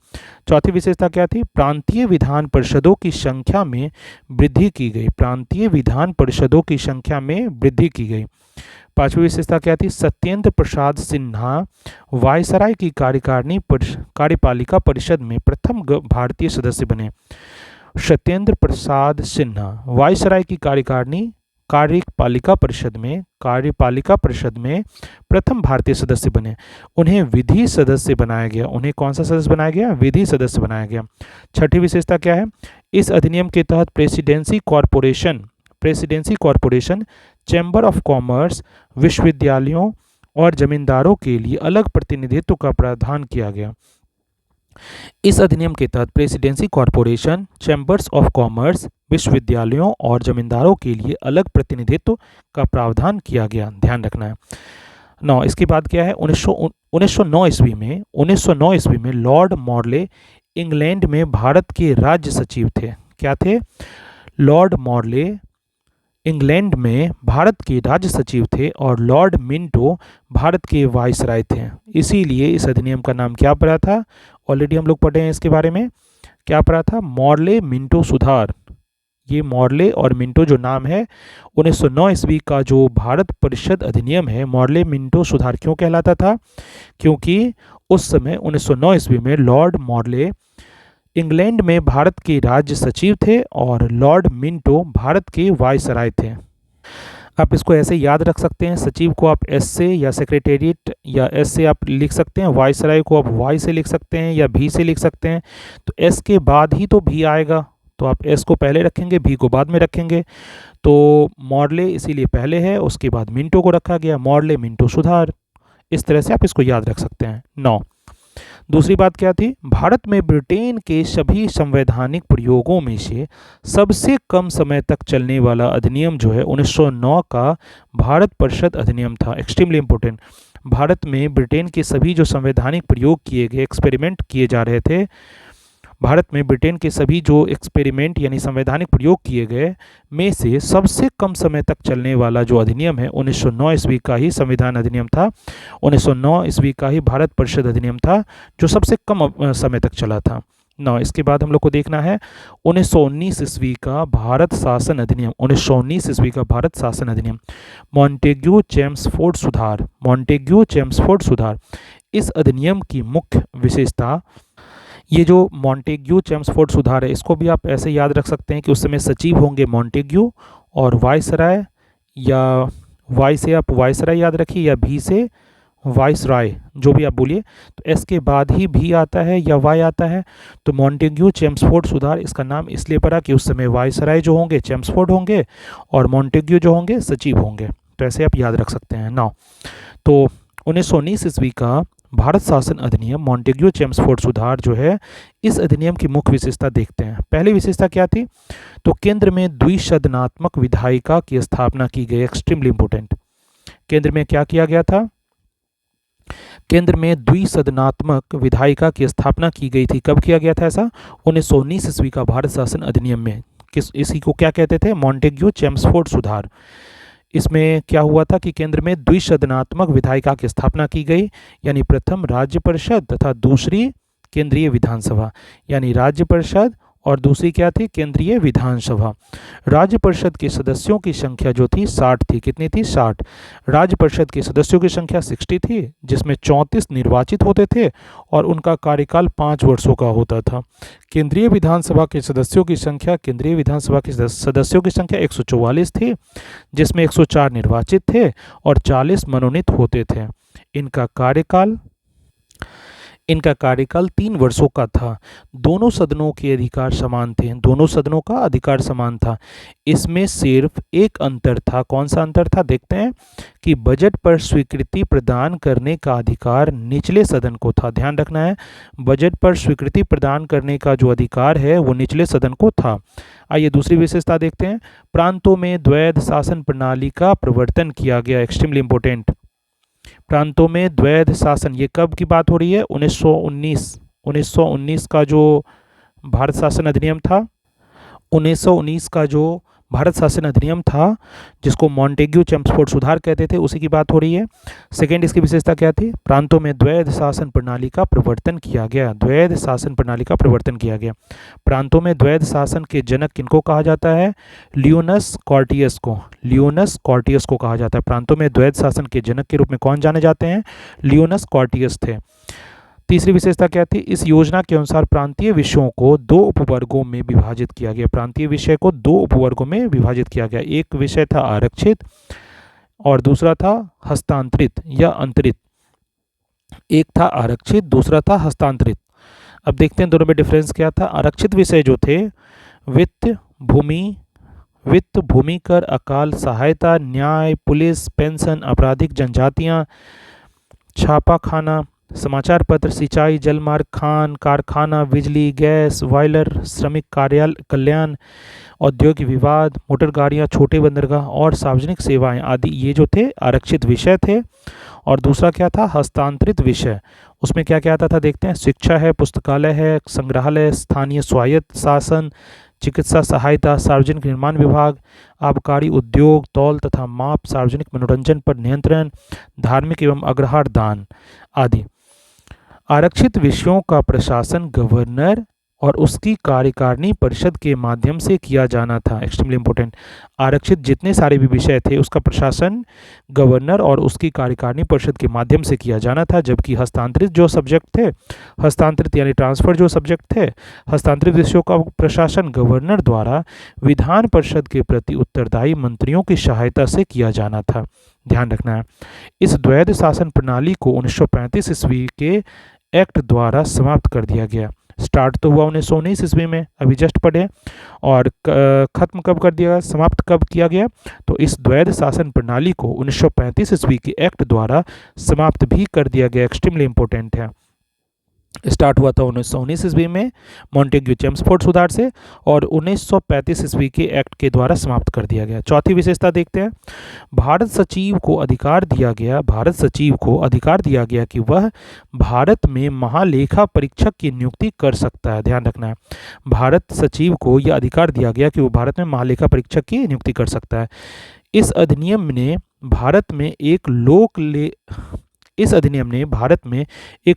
Speaker 1: चौथी विशेषता क्या थी? प्रांतीय विधान परिषदों की संख्या में वृद्धि की गई। प्रांतीय विधान परिषदों की संख्या में वृद्धि की गई। पांचवी विशेषता क्या थी? सत्येंद्र प्रसाद सिन्हा वायसराय की कार्यपालिका परिषद में प्रथम भारतीय सदस्य बने। सत्येंद्र प्रसाद सिन्हा वायसराय की कार्यपालिका परिषद में प्रथम भारतीय सदस्य बने। उन्हें विधि सदस्य बनाया गया। उन्हें कौन सा सदस्य बनाया गया? विधि सदस्य बनाया गया। छठी विशेषता क्या है? इस अधिनियम के तहत presidency corporation, chamber of commerce, विश्वविद्यालयों और जमींदारों के लिए अलग प्रतिनिधित्व का प्रावधान किया गया। इस अधिनियम के तहत presidency corporation, chambers of commerce, विश्वविद्यालयों और जमींदारों के लिए अलग प्रतिनिधित्व का प्रावधान किया गया। ध्यान रखना है। 9, इसके बाद क्या है? 1909 ईस्वी में लॉर्ड मॉर्ले इंग्लैंड में भारत के राज्य सचिव थे। क्या थे? लॉर्ड मॉर्ले इंग्लैंड में भारत के राज्य सचिव थे और लॉर्ड मिंटो भारत के वायसराय थे। इसीलिए इस अधिनियम का नाम क्या पड़ा था? ऑलरेडी हम लोग पढ़े हैं इसके बारे में। क्या पड़ा था? मॉर्ले मिंटो सुधार। ये मॉर्ले और मिंटो जो नाम है 1909 ईस्वी का जो भारत परिषद अधिनियम है, मॉर्ले मिंटो सुधार क्यों कहलाता था? क्योंकि उस समय 1909 ईस्वी में लॉर्ड मॉर्ले इंग्लैंड में भारत के राज्य सचिव थे और लॉर्ड मिंटो भारत के वायसराय थे। आप इसको ऐसे याद रख सकते हैं। सचिव को आप एस से या सेक्रेटेरिएट या एस से आप लिख सकते हैं। वायसराय को आप वाई से लिख सकते हैं या भी से लिख सकते हैं। तो एस के बाद ही तो भी आएगा, तो आप एस को पहले रखेंगे, भी को बाद में रखेंगे। तो मॉर्ले इसीलिए पहले है, उसके बाद मिंटो को रखा गया, मॉर्ले मिंटो सुधार। इस तरह से आप इसको याद रख सकते हैं। 9, दूसरी बात क्या थी? भारत में ब्रिटेन के सभी संवैधानिक प्रयोगों में से सबसे कम समय तक चलने वाला अधिनियम जो है 1909 का भारत परिषद अधिनियम था। Extremely important. भारत में ब्रिटेन के सभी जो संवैधानिक प्रयोग किए गए, एक्सपेरिमेंट किए जा रहे थे, भारत में ब्रिटेन के सभी जो एक्सपेरिमेंट यानी संवैधानिक प्रयोग किए गए में से सबसे कम समय तक चलने वाला जो अधिनियम है 1909 ईस्वी का ही संविधान अधिनियम था। 1909 ईस्वी का ही भारत परिषद अधिनियम था जो सबसे कम समय तक चला था। 9, इसके बाद हम लोग को देखना है 1919 ईस्वी का भारत शासन अधिनियम। 1919 ईस्वी का भारत शासन अधिनियम, मॉन्टेग्यू चेम्सफोर्ड सुधार। इस अधिनियम की मुख्य विशेषता, ये जो मॉन्टेग्यू चेम्सफोर्ड सुधार है, इसको भी आप ऐसे याद रख सकते हैं कि उस समय सचिव होंगे मॉन्टेग्यू और वायसराय, या वाई से आप वायसराय याद रखिए या भी से वायसराय, जो भी आप बोलिए। तो एस के बाद ही भी आता है या वाई आता है। तो मॉन्टेग्यू चेम्सफोर्ड सुधार इसका नाम इसलिए पड़ा कि उस समय वायसराय जो होंगे चेम्सफोर्ड होंगे और मॉन्टेग्यू जो होंगे सचिव होंगे। तो ऐसे आप याद रख सकते हैं। 9, तो 1919 ईस्वी का भारत शासन अधिनियम मॉन्टेग्यू चेम्सफोर्ड सुधार जो है, इस अधिनियम की मुख्य विशेषता देखते हैं। पहली विशेषता क्या थी? तो केंद्र में द्विसदनात्मक विधायिका की स्थापना की गई। Extremely important. केंद्र में क्या किया गया था? केंद्र में द्विसदनात्मक विधायिका की स्थापना की गई थी। कब किया गया था ऐसा? 1919 ईस्वी का भारत शासन अधिनियम में। इसी को क्या कहते थे? मॉन्टेग्यू चेम्सफोर्ड सुधार। इसमें क्या हुआ था कि केंद्र में द्विसदनात्मक विधायिका की स्थापना की गई, यानी प्रथम राज्य परिषद तथा दूसरी केंद्रीय विधानसभा, यानी राज्य परिषद और दूसरी क्या थी? केंद्रीय विधानसभा। राज्य परिषद के सदस्यों की संख्या जो थी 60 थी। कितनी थी? 60। राज्य परिषद के सदस्यों की संख्या 60 थी, जिसमें 34 निर्वाचित होते थे और उनका कार्यकाल 5 वर्षों का होता था। केंद्रीय विधानसभा के सदस्यों की संख्या 144 थी, जिसमें 104 निर्वाचित थे और 40 मनोनीत होते थे। इनका कार्यकाल इनका कार्यकाल 3 वर्षों का था। दोनों सदनों के अधिकार समान थे, दोनों सदनों का अधिकार समान था। इसमें सिर्फ एक अंतर था। कौन सा अंतर था देखते हैं कि बजट पर स्वीकृति प्रदान करने का अधिकार निचले सदन को था। ध्यान रखना है, बजट पर स्वीकृति प्रदान करने का जो अधिकार है वो निचले सदन को था। आइए दूसरी विशेषता देखते हैं। प्रांतों में द्वैध शासन प्रणाली का प्रवर्तन किया गया। Extremely important. प्रांतों में द्वैध शासन, ये कब की बात हो रही है? 1919 का जो भारत शासन अधिनियम था, 1919 का जो भारत शासन अधिनियम था जिसको मॉन्टेग्यू चेम्सफोर्ड सुधार कहते थे, उसी की बात हो रही है। सेकेंड, इसकी विशेषता क्या थी? प्रांतों में द्वैध शासन प्रणाली का प्रवर्तन किया गया। द्वैध शासन प्रणाली का प्रवर्तन किया गया। प्रांतों में द्वैध शासन के जनक किनको कहा जाता है? लियोनस कॉर्टियस को। लियोनस कॉर्टियस को कहा जाता है। प्रांतों में द्वैध शासन के जनक के रूप में कौन जाने जाते हैं? लियोनस कॉर्टियस थे। तीसरी विशेषता क्या थी? इस योजना के अनुसार प्रांतीय विषयों को 2 उपवर्गों में विभाजित किया गया। प्रांतीय विषय को 2 उपवर्गों में विभाजित किया गया। एक विषय था आरक्षित और दूसरा था हस्तांतरित या अंतरित। एक था आरक्षित, दूसरा था हस्तांतरित। अब देखते हैं दोनों में डिफरेंस क्या था। आरक्षित विषय जो थे वित्त, भूमि कर, अकाल सहायता, न्याय, पुलिस, पेंशन, आपराधिक जनजातियां, छापाखाना, समाचार पत्र, सिंचाई, जलमार्ग, खान कारखाना, बिजली, गैस, बॉयलर, श्रमिक कल्याण, औद्योगिक विवाद, मोटर गाड़ियाँ, छोटे बंदरगाह और सार्वजनिक सेवाएं आदि, ये जो थे आरक्षित विषय थे। और दूसरा क्या था? हस्तांतरित विषय। उसमें क्या क्या आता था देखते हैं। शिक्षा है, पुस्तकालय है, संग्रहालय, स्थानीय स्वायत्त शासन, चिकित्सा सहायता, सार्वजनिक निर्माण विभाग, आबकारी उद्योग, तौल तथा माप, सार्वजनिक मनोरंजन पर नियंत्रण, धार्मिक एवं अग्रहार दान आदि। आरक्षित विषयों का प्रशासन गवर्नर और उसकी कार्यकारिणी परिषद के माध्यम से किया जाना था। Extremely important. आरक्षित जितने सारे भी विषय थे उसका प्रशासन गवर्नर और उसकी कार्यकारिणी परिषद के माध्यम से किया जाना था। जबकि हस्तांतरित जो सब्जेक्ट थे, हस्तांतरित यानी ट्रांसफर जो सब्जेक्ट थे, हस्तांतरित विषयों का प्रशासन गवर्नर द्वारा विधान परिषद के प्रति उत्तरदायी मंत्रियों की सहायता से किया जाना था। ध्यान रखना है। इस द्वैध शासन प्रणाली को 1935 ईस्वी के एक्ट द्वारा समाप्त कर दिया गया। स्टार्ट तो हुआ 1919 ईस्वी में, अभी जस्ट पढ़े, और खत्म कब कर दिया, समाप्त कब किया गया? तो इस द्वैध शासन प्रणाली को 1935 ईस्वी के एक्ट द्वारा समाप्त भी कर दिया गया। एक्सट्रीमली इंपॉर्टेंट है। स्टार्ट हुआ था 1919 ईस्वी में मॉन्टेग्यू चेम्सफोर्ड सुधार से और 1935 ईस्वी के एक्ट के द्वारा समाप्त कर दिया गया। चौथी विशेषता देखते हैं। भारत सचिव को अधिकार दिया गया कि वह भारत में महालेखा परीक्षक की नियुक्ति कर सकता है। ध्यान रखना है, भारत सचिव को यह अधिकार दिया गया कि वो भारत में महालेखा परीक्षक की नियुक्ति कर सकता है। इस अधिनियम ने भारत में एक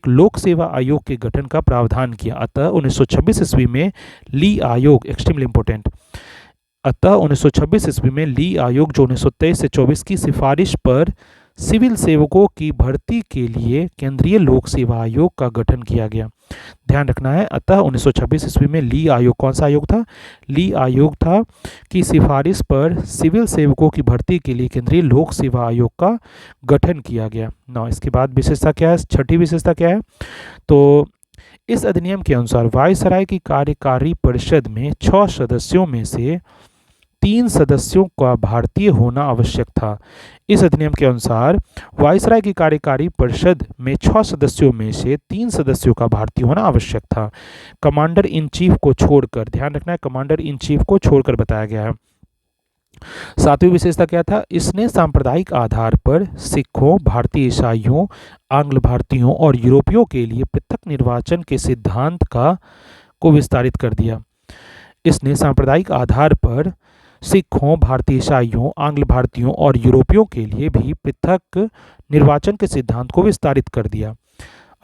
Speaker 1: लोक सेवा आयोग के गठन का प्रावधान किया। अतः 1926 ईस्वी में ली आयोग, एक्सट्रीमली इंपॉर्टेंट, अतः 1926 ईस्वी में ली आयोग जो 1923 से 24 की सिफारिश पर सिविल सेवकों की भर्ती के लिए केंद्रीय लोक सेवा आयोग का गठन किया गया। ध्यान रखना है, अतः 1926 ईस्वी में ली आयोग, कौन सा आयोग था? ली आयोग था कि सिफारिश पर सिविल सेवकों की भर्ती के लिए केंद्रीय लोक सेवा आयोग का गठन किया गया। ना इसके बाद विशेषता क्या है? छठी विशेषता क्या है? तो इस अधिनियम के अनुसार वायसराय की कार्यकारी परिषद में 6 सदस्यों में से 3 सदस्यों का भारतीय होना आवश्यक था। इस अधिनियम के अनुसार वायसराय की कार्यकारी परिषद में 6 सदस्यों में से 3 सदस्यों का भारतीय होना आवश्यक था। कमांडर इन चीफ को छोड़कर, ध्यान रखना है, कमांडर इन चीफ को छोड़कर बताया गया है। सातवीं विशेषता क्या था? इसने सांप्रदायिक आधार पर सिखों, भारतीय ईसाइयों, आंग्ल भारतीयों और यूरोपियों के लिए पृथक निर्वाचन के सिद्धांत को विस्तारित कर दिया। इसने सांप्रदायिक आधार पर सिखों, भारतीय ईसाइयों, आंग्ल भारतीयों और यूरोपियों के लिए भी पृथक निर्वाचन के सिद्धांत को विस्तारित कर दिया।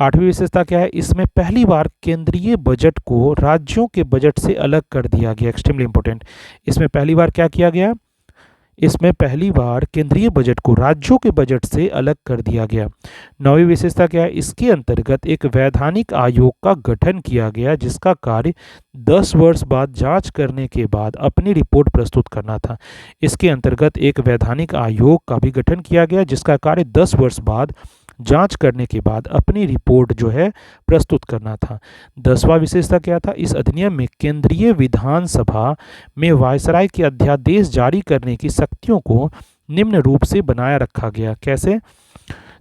Speaker 1: आठवीं विशेषता क्या है? इसमें पहली बार केंद्रीय बजट को राज्यों के बजट से अलग कर दिया गया। Extremely important. इसमें पहली बार क्या किया गया? इसमें पहली बार केंद्रीय बजट को राज्यों के बजट से अलग कर दिया गया। नौवीं विशेषता क्या है? इसके अंतर्गत एक वैधानिक आयोग का गठन किया गया जिसका कार्य 10 वर्ष बाद जांच करने के बाद अपनी रिपोर्ट प्रस्तुत करना था। इसके अंतर्गत एक वैधानिक आयोग का भी गठन किया गया जिसका कार्य 10 वर्ष बाद जांच करने के बाद अपनी रिपोर्ट जो है प्रस्तुत करना था। 10वां विशेषता क्या था? इस अधिनियम में केंद्रीय विधानसभा में वायसराय के अध्यादेश जारी करने की शक्तियों को निम्न रूप से बनाए रखा गया। कैसे?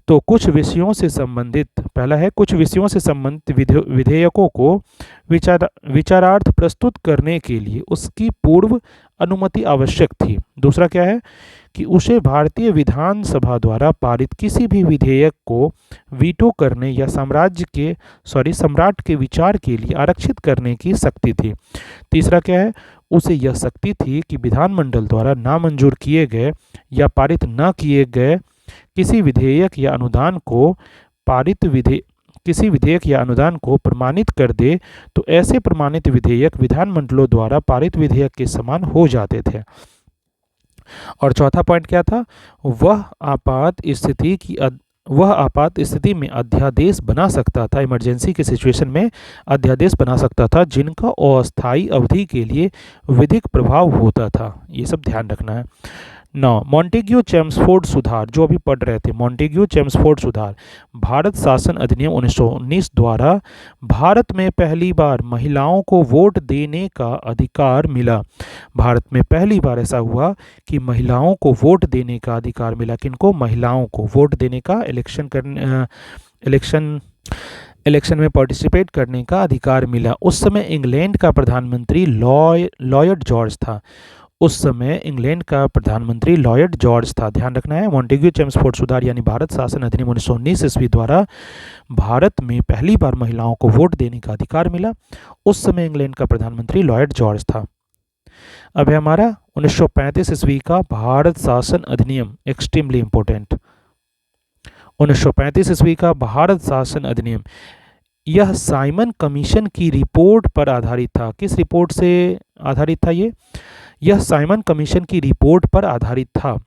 Speaker 1: तो कुछ विषयों से संबंधित, पहला है कुछ विषयों से संबंधित विधेयकों को विचारार्थ प्रस्तुत करने के लिए उसकी पूर्व अनुमति आवश्यक थी। दूसरा क्या है कि उसे भारतीय विधानसभा द्वारा पारित किसी भी विधेयक को वीटो करने या सम्राट के विचार के लिए आरक्षित करने की शक्ति थी। तीसरा क्या है? उसे यह शक्ति थी कि विधानमंडल द्वारा नामंजूर किए गए या पारित न किए गए किसी विधेयक या अनुदान को प्रमाणित कर दे, तो ऐसे प्रमाणित विधेयक विधानमंडलों द्वारा पारित विधेयक के समान हो जाते थे। और चौथा पॉइंट क्या था? वह आपात स्थिति में अध्यादेश बना सकता था, इमरजेंसी के सिचुएशन में अध्यादेश बना सकता था जिनका अस्थायी अवधि के लिए विधिक प्रभाव होता था। ये सब ध्यान रखना है। 9 मॉन्टेग्यू चेम्सफोर्ड सुधार, जो अभी पढ़ रहे थे, मॉन्टेग्यू चेम्सफोर्ड सुधार, भारत शासन अधिनियम 1919 द्वारा भारत में पहली बार महिलाओं को वोट देने का अधिकार मिला। भारत में पहली बार ऐसा हुआ कि महिलाओं को वोट देने का अधिकार मिला। किनको? महिलाओं को वोट देने का, इलेक्शन में पार्टिसिपेट करने का अधिकार मिला। उस समय इंग्लैंड का प्रधानमंत्री लॉयड जॉर्ज था। ध्यान रखना है। मॉन्टेग्यू चेम्सफोर्ड सुधार यानी भारत शासन अधिनियम 1919 ईस्वी द्वारा भारत में पहली बार महिलाओं को वोट देने का अधिकार मिला। उस समय इंग्लैंड का प्रधानमंत्री लॉयड जॉर्ज था। अब है हमारा 1935 ईस्वी का भारत शासन अधिनियम, एक्सट्रीमली इंपॉर्टेंट। 1935 ईस्वी का भारत शासन अधिनियम, यह साइमन कमीशन की रिपोर्ट पर आधारित था। किस रिपोर्ट से आधारित था? यह साइमन कमीशन की रिपोर्ट पर आधारित था।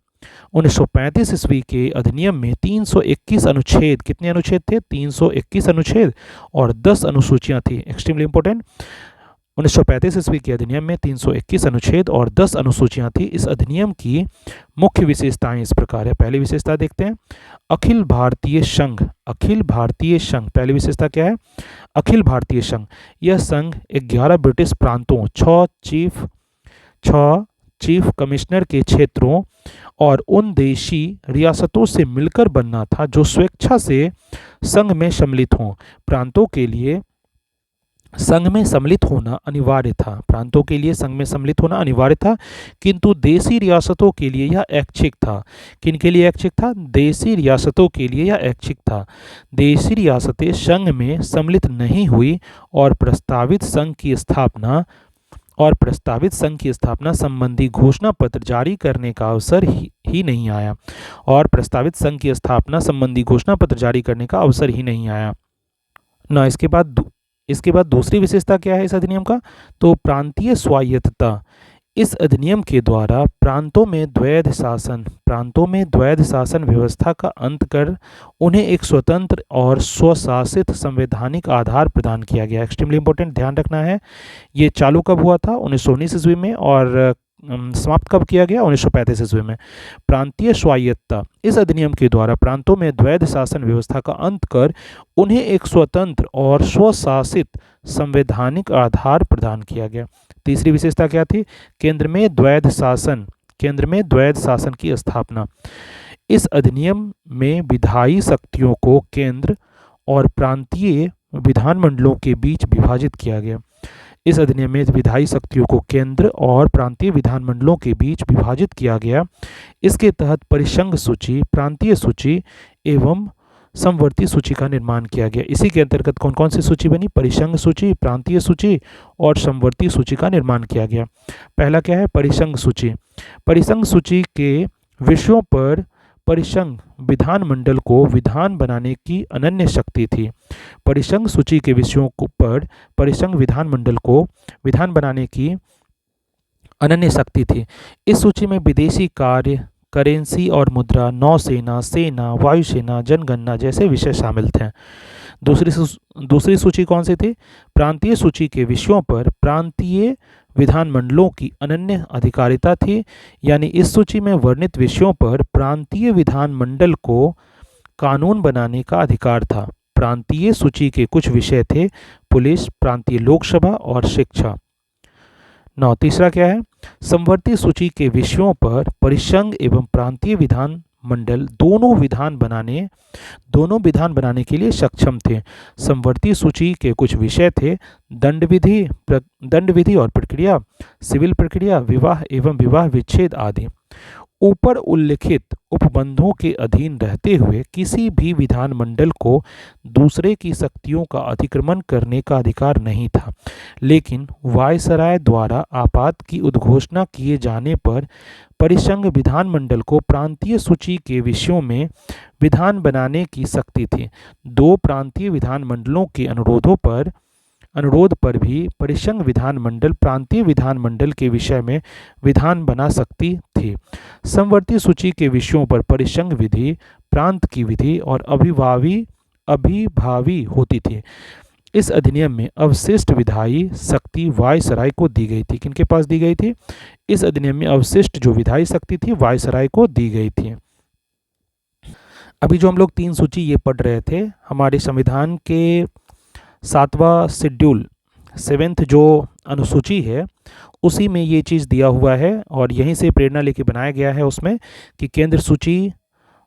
Speaker 1: 1935 ईस्वी के अधिनियम में 321 अनुच्छेद, कितने अनुच्छेद थे? 321 अनुच्छेद और 10 अनुसूचियां थी। Extremely important. 1935 ईस्वी के अधिनियम में 321 अनुच्छेद और 10 अनुसूचियां थी। इस अधिनियम की मुख्य विशेषताएं इस प्रकार है। पहली विशेषता देखते हैं, अखिल भारतीय संघ। पहली विशेषता क्या है? अखिल भारतीय संघ। यह संघ 11 ब्रिटिश प्रांतों, 6 चीफ कमिश्नर के क्षेत्रों और उन देशी रियासतों से मिलकर बनना था जो स्वेच्छा से संघ में सम्मिलित हों। प्रांतों के लिए संघ में सम्मिलित होना अनिवार्य था, किंतु देशी रियासतों के लिए यह ऐच्छिक था। किनके लिए ऐच्छिक था? देशी रियासतों के लिए यह ऐच्छिक था। देशी रियासतें संघ में सम्मिलित नहीं हुई और प्रस्तावित संघ की स्थापना संबंधी घोषणा पत्र जारी करने का अवसर ही नहीं आया। ना इसके बाद दूसरी विशेषता क्या है इस अधिनियम का? तो प्रांतीय स्वायत्तता। इस अधिनियम के द्वारा प्रांतों में द्वैध शासन व्यवस्था का अंत कर उन्हें एक स्वतंत्र और स्वशासित संवैधानिक आधार प्रदान किया गया। एक्सट्रीमली इंपॉर्टेंट, ध्यान रखना है। ये चालू कब हुआ था? 1919 ईस्वी में, और समाप्त कब किया गया? 1935 ईस्वी में। प्रांतीय स्वायत्तता। इस अधिनियम के द्वारा प्रांतों में द्वैध शासन व्यवस्था का अंत कर उन्हें एक स्वतंत्र और स्वशासित संवैधानिक आधार प्रदान किया गया। तीसरी विशेषता क्या थी? केंद्र में द्वैध शासन की स्थापना। इस अधिनियम में विधायी शक्तियों को केंद्र और प्रांतीय विधानमंडलों के बीच विभाजित किया गया। इस अधिनियम में विधायी शक्तियों को केंद्र और प्रांतीय विधानमंडलों के बीच विभाजित किया गया। इसके तहत परिसंघ सूची, प्रांतीय सूची एवं समवर्ती सूची का निर्माण किया गया। इसी के अंतर्गत कौन कौन सी सूची बनी? परिसंघ सूची, प्रांतीय सूची और समवर्ती सूची का निर्माण किया गया। पहला क्या है? परिसंघ सूची। परिसंघ सूची के विषयों पर परिसंघ विधानमंडल को विधान बनाने की अनन्य शक्ति थी। परिसंघ सूची के विषयों पर परिसंघ विधानमंडल को विधान बनाने की अनन्य शक्ति थी। इस सूची में विदेशी कार्य, करेंसी और मुद्रा, सेना, वायुसेना, जनगणना जैसे विषय शामिल थे। दूसरी सूची कौन सी थी? प्रांतीय सूची के विषयों पर प्रांतीय विधानमंडलों की अनन्य अधिकारिता थी, यानी इस सूची में वर्णित विषयों पर प्रांतीय विधानमंडल को कानून बनाने का अधिकार था। प्रांतीय सूची के कुछ विषय थे पुलिस, प्रांतीय लोकसभा और शिक्षा। नौ, तीसरा क्या है? समवर्ती सूची के विषयों पर परिसंघ एवं प्रांतीय विधान मंडल दोनों विधान बनाने के लिए सक्षम थे। समवर्ती सूची के कुछ विषय थे दंड विधि और प्रक्रिया, सिविल प्रक्रिया, विवाह एवं विवाह विच्छेद आदि। ऊपर उल्लिखित उपबंधों के अधीन रहते हुए किसी भी विधानमंडल को दूसरे की शक्तियों का अतिक्रमण करने का अधिकार नहीं था, लेकिन वायसराय द्वारा आपात की उद्घोषणा किए जाने पर परिसंघ विधानमंडल को प्रांतीय सूची के विषयों में विधान बनाने की शक्ति थी। दो प्रांतीय विधानमंडलों के अनुरोध पर भी परिसंघ विधानमंडल प्रांतीय विधानमंडल के विषय में विधान बना सकती थी। समवर्ती सूची के विषयों पर परिसंघ विधि, प्रांत की विधि और अभिभावी होती थी। इस अधिनियम में अवशिष्ट विधायी शक्ति वायसराय को दी गई थी। किनके पास दी गई थी? इस अधिनियम में अवशिष्ट जो विधायी शक्ति थी वायसराय को दी गई थी। अभी जो हम लोग 3 सूची ये पढ़ रहे थे, हमारे संविधान के 7वां शेड्यूल 7th जो अनुसूची है उसी में ये चीज़ दिया हुआ है और यहीं से प्रेरणा लेके बनाया गया है उसमें कि केंद्र सूची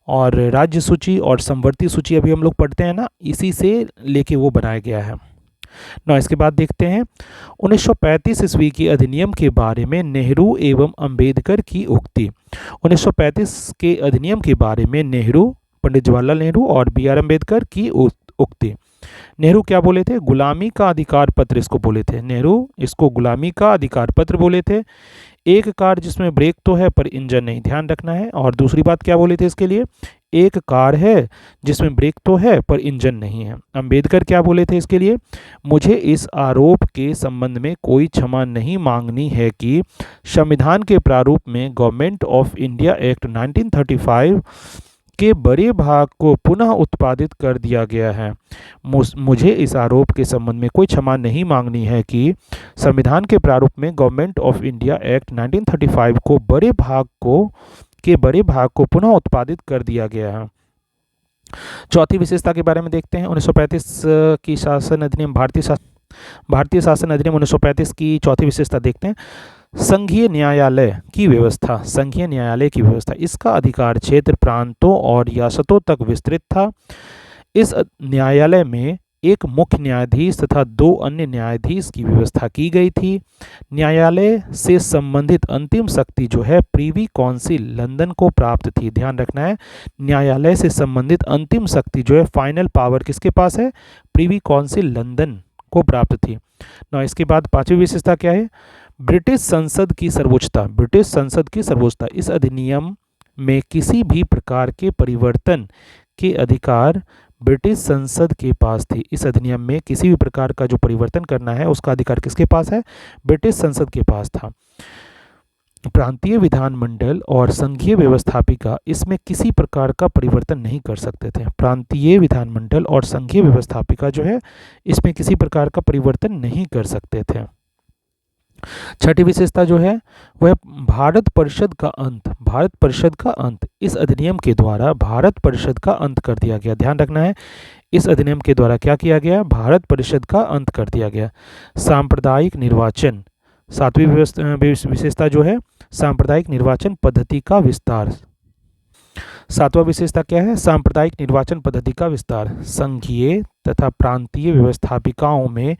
Speaker 1: और राज्य सूची और समवर्ती सूची अभी हम लोग पढ़ते हैं ना, इसी से लेके वो बनाया गया है ना। इसके बाद देखते हैं 1935 ईस्वी के अधिनियम के बारे में नेहरू एवं अंबेडकर की उक्ति। 1935 के अधिनियम के बारे में नेहरू, पंडित जवाहरलाल नेहरू और बी.आर. अम्बेडकर की उक्ति। नेहरू क्या बोले थे? गुलामी का अधिकार पत्र इसको बोले थे। नेहरू इसको गुलामी का अधिकार पत्र बोले थे। एक कार जिसमें ब्रेक तो है पर इंजन नहीं, ध्यान रखना है। और दूसरी बात क्या बोले थे इसके लिए? एक कार है जिसमें ब्रेक तो है पर इंजन नहीं है। अंबेडकर क्या बोले थे इसके लिए? मुझे इस आरोप के संबंध में कोई क्षमा नहीं मांगनी है कि संविधान के प्रारूप में गवर्नमेंट ऑफ इंडिया एक्ट 1935 के बड़े भाग को पुनः उत्पादित कर दिया गया है। मुझे इस आरोप के संबंध में कोई क्षमा नहीं मांगनी है कि संविधान के प्रारूप में गवर्नमेंट ऑफ इंडिया एक्ट 1935 को बड़े भाग को पुनः उत्पादित कर दिया गया है। चौथी विशेषता के बारे में देखते हैं। 1935 की शासन अधिनियम भारतीय शासन अधिनियम 1935 की चौथी विशेषता देखते हैं। संघीय न्यायालय की व्यवस्था। इसका अधिकार क्षेत्र प्रांतों और रियासतों तक विस्तृत था। इस न्यायालय में एक मुख्य न्यायाधीश तथा 2 अन्य न्यायाधीश की व्यवस्था की गई थी। न्यायालय से संबंधित अंतिम शक्ति जो है प्रीवी काउंसिल लंदन को प्राप्त थी। ध्यान रखना है, न्यायालय से संबंधित अंतिम शक्ति जो है फाइनल पावर किसके पास है? प्रीवी काउंसिल लंदन को प्राप्त थी ना। इसके बाद 5वीं विशेषता क्या है? ब्रिटिश संसद की सर्वोच्चता। इस अधिनियम में किसी भी प्रकार के परिवर्तन के अधिकार ब्रिटिश संसद के पास थी। इस अधिनियम में किसी भी प्रकार का जो परिवर्तन करना है उसका अधिकार किसके पास है? ब्रिटिश संसद के पास था। प्रांतीय विधानमंडल और संघीय व्यवस्थापिका इसमें किसी प्रकार का परिवर्तन नहीं कर सकते थे। प्रांतीय विधानमंडल और संघीय व्यवस्थापिका जो है इसमें किसी प्रकार का परिवर्तन नहीं कर सकते थे। छठी विशेषता जो है वह भारत परिषद का अंत। इस अधिनियम के द्वारा भारत परिषद का अंत कर दिया गया। ध्यान रखना है, इस अधिनियम के द्वारा क्या किया गया? भारत परिषद का अंत कर दिया गया। सांप्रदायिक निर्वाचन। 7वीं विशेषता जो है सांप्रदायिक निर्वाचन पद्धति का विस्तार। 7वां विशेषता क्या है? सांप्रदायिक निर्वाचन पद्धति का विस्तार। संघीय तथा प्रांतीय व्यवस्थापिकाओं में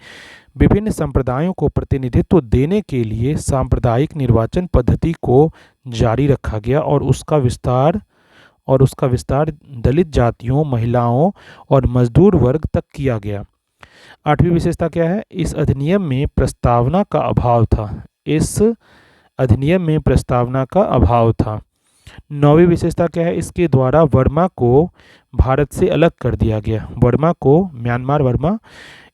Speaker 1: विभिन्न संप्रदायों को प्रतिनिधित्व देने के लिए सांप्रदायिक निर्वाचन पद्धति को जारी रखा गया और उसका विस्तार दलित जातियों, महिलाओं और मजदूर वर्ग तक किया गया। 8वीं विशेषता क्या है? इस अधिनियम में प्रस्तावना का अभाव था। 9वीं विशेषता क्या है? इसके द्वारा वर्मा को भारत से अलग कर दिया गया।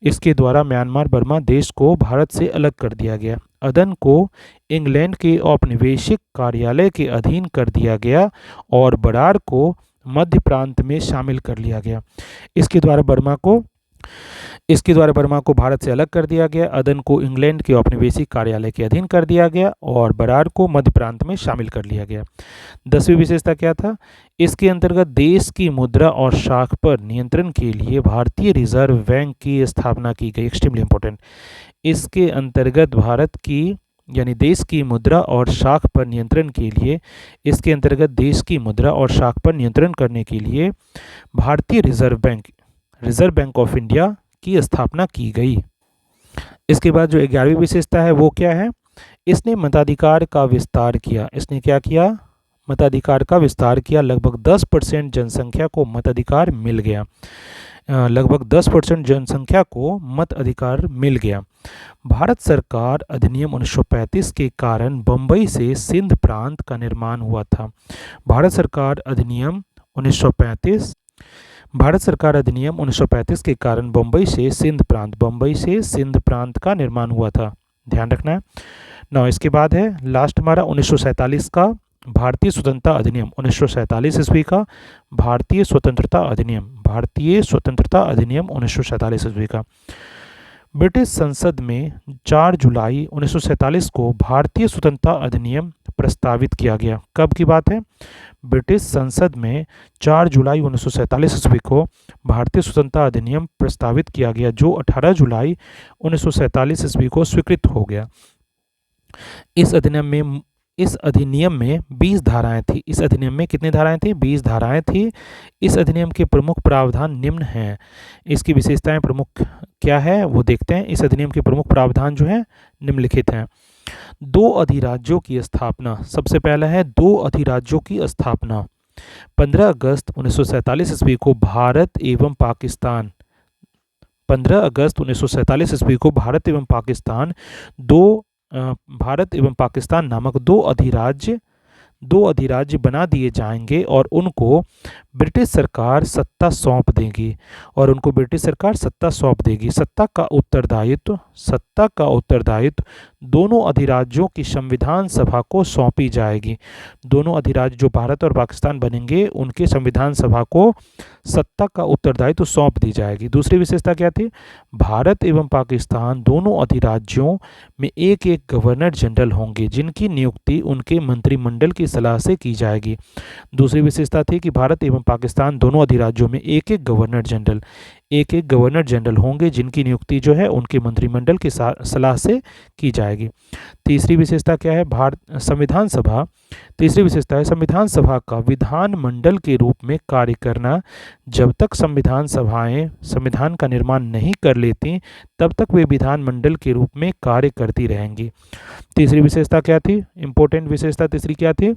Speaker 1: इसके द्वारा म्यांमार बर्मा देश को भारत से अलग कर दिया गया। अदन को इंग्लैंड के औपनिवेशिक कार्यालय के अधीन कर दिया गया और बरार को मध्य प्रांत में शामिल कर लिया गया। इसके द्वारा बर्मा को इसके द्वारा बर्मा को भारत से अलग कर दिया गया, अदन को इंग्लैंड के औपनिवेशिक कार्यालय के अधीन कर दिया गया और बरार को मध्य प्रांत में शामिल कर लिया गया। 10वीं विशेषता क्या था? इसके अंतर्गत देश की मुद्रा और शाख पर नियंत्रण के लिए भारतीय रिजर्व बैंक की स्थापना की गई। Extremely important. इसके अंतर्गत भारत की यानी देश की मुद्रा और शाख पर नियंत्रण के लिए इसके अंतर्गत देश की मुद्रा और शाख पर नियंत्रण करने के लिए भारतीय रिजर्व बैंक ऑफ इंडिया की स्थापना की गई। इसके बाद जो 11वीं विशेषता है वो क्या है? इसने मताधिकार का विस्तार किया। इसने क्या किया? मताधिकार का विस्तार किया। लगभग 10% जनसंख्या को मताधिकार मिल गया। लगभग 10% जनसंख्या को मत अधिकार मिल गया। भारत सरकार अधिनियम 1935 के कारण बम्बई से सिंध प्रांत का निर्माण हुआ था। भारत सरकार अधिनियम 1935 के कारण बम्बई से सिंध प्रांत का निर्माण हुआ था। ध्यान रखना है। नौ इसके बाद है लास्ट हमारा 1947 का भारतीय स्वतंत्रता अधिनियम। 1947 ईस्वी का भारतीय स्वतंत्रता अधिनियम 1947 ईस्वी का। ब्रिटिश संसद में 4 जुलाई 1947 को भारतीय स्वतंत्रता अधिनियम प्रस्तावित किया गया। कब की बात है? ब्रिटिश संसद में 4 जुलाई 1947 ईस्वी को भारतीय स्वतंत्रता अधिनियम प्रस्तावित किया गया, जो 18 जुलाई 1947 ईस्वी को स्वीकृत हो गया। इस अधिनियम में 20 धाराएं थी। इस अधिनियम में कितनी धाराएं थी? 20 धाराएं थी। इस अधिनियम के प्रमुख प्रावधान निम्न हैं। इसकी विशेषताएं प्रमुख क्या है वो देखते हैं। इस अधिनियम के प्रमुख प्रावधान जो है निम्नलिखित हैं। 2 अधिराज्यों की स्थापना। सबसे पहला है 2 अधिराज्यों की स्थापना। 15 अगस्त 1947 ईस्वी को भारत एवं पाकिस्तान 15 अगस्त 1947 ईस्वी को भारत एवं पाकिस्तान नामक 2 अधिराज्य बना दिए जाएंगे और उनको ब्रिटिश सरकार सत्ता सौंप देगी। सत्ता का उत्तरदायित्व दोनों अधिराज्यों की संविधान सभा को सौंपी जाएगी। दोनों अधिराज्य जो भारत और पाकिस्तान बनेंगे उनके संविधान सभा को सत्ता का उत्तरदायित्व सौंप दी जाएगी। दूसरी विशेषता क्या थी? भारत एवं पाकिस्तान दोनों अधिराज्यों में एक एक गवर्नर जनरल होंगे, जिनकी नियुक्ति उनके मंत्रिमंडल की सलाह से की जाएगी। दूसरी विशेषता थी कि भारत एवं पाकिस्तान दोनों अधिराज्यों में एक एक गवर्नर जनरल होंगे, जिनकी नियुक्ति जो है उनके मंत्रिमंडल की सलाह से की जाएगी। तीसरी विशेषता क्या है? तीसरी विशेषता है संविधान सभा का विधानमंडल के रूप में कार्य करना। जब तक संविधान सभाएं संविधान का निर्माण नहीं कर लेती तब तक वे विधानमंडल के रूप में कार्य करती रहेंगी। तीसरी विशेषता क्या थी? इंपॉर्टेंट विशेषता तीसरी क्या थी?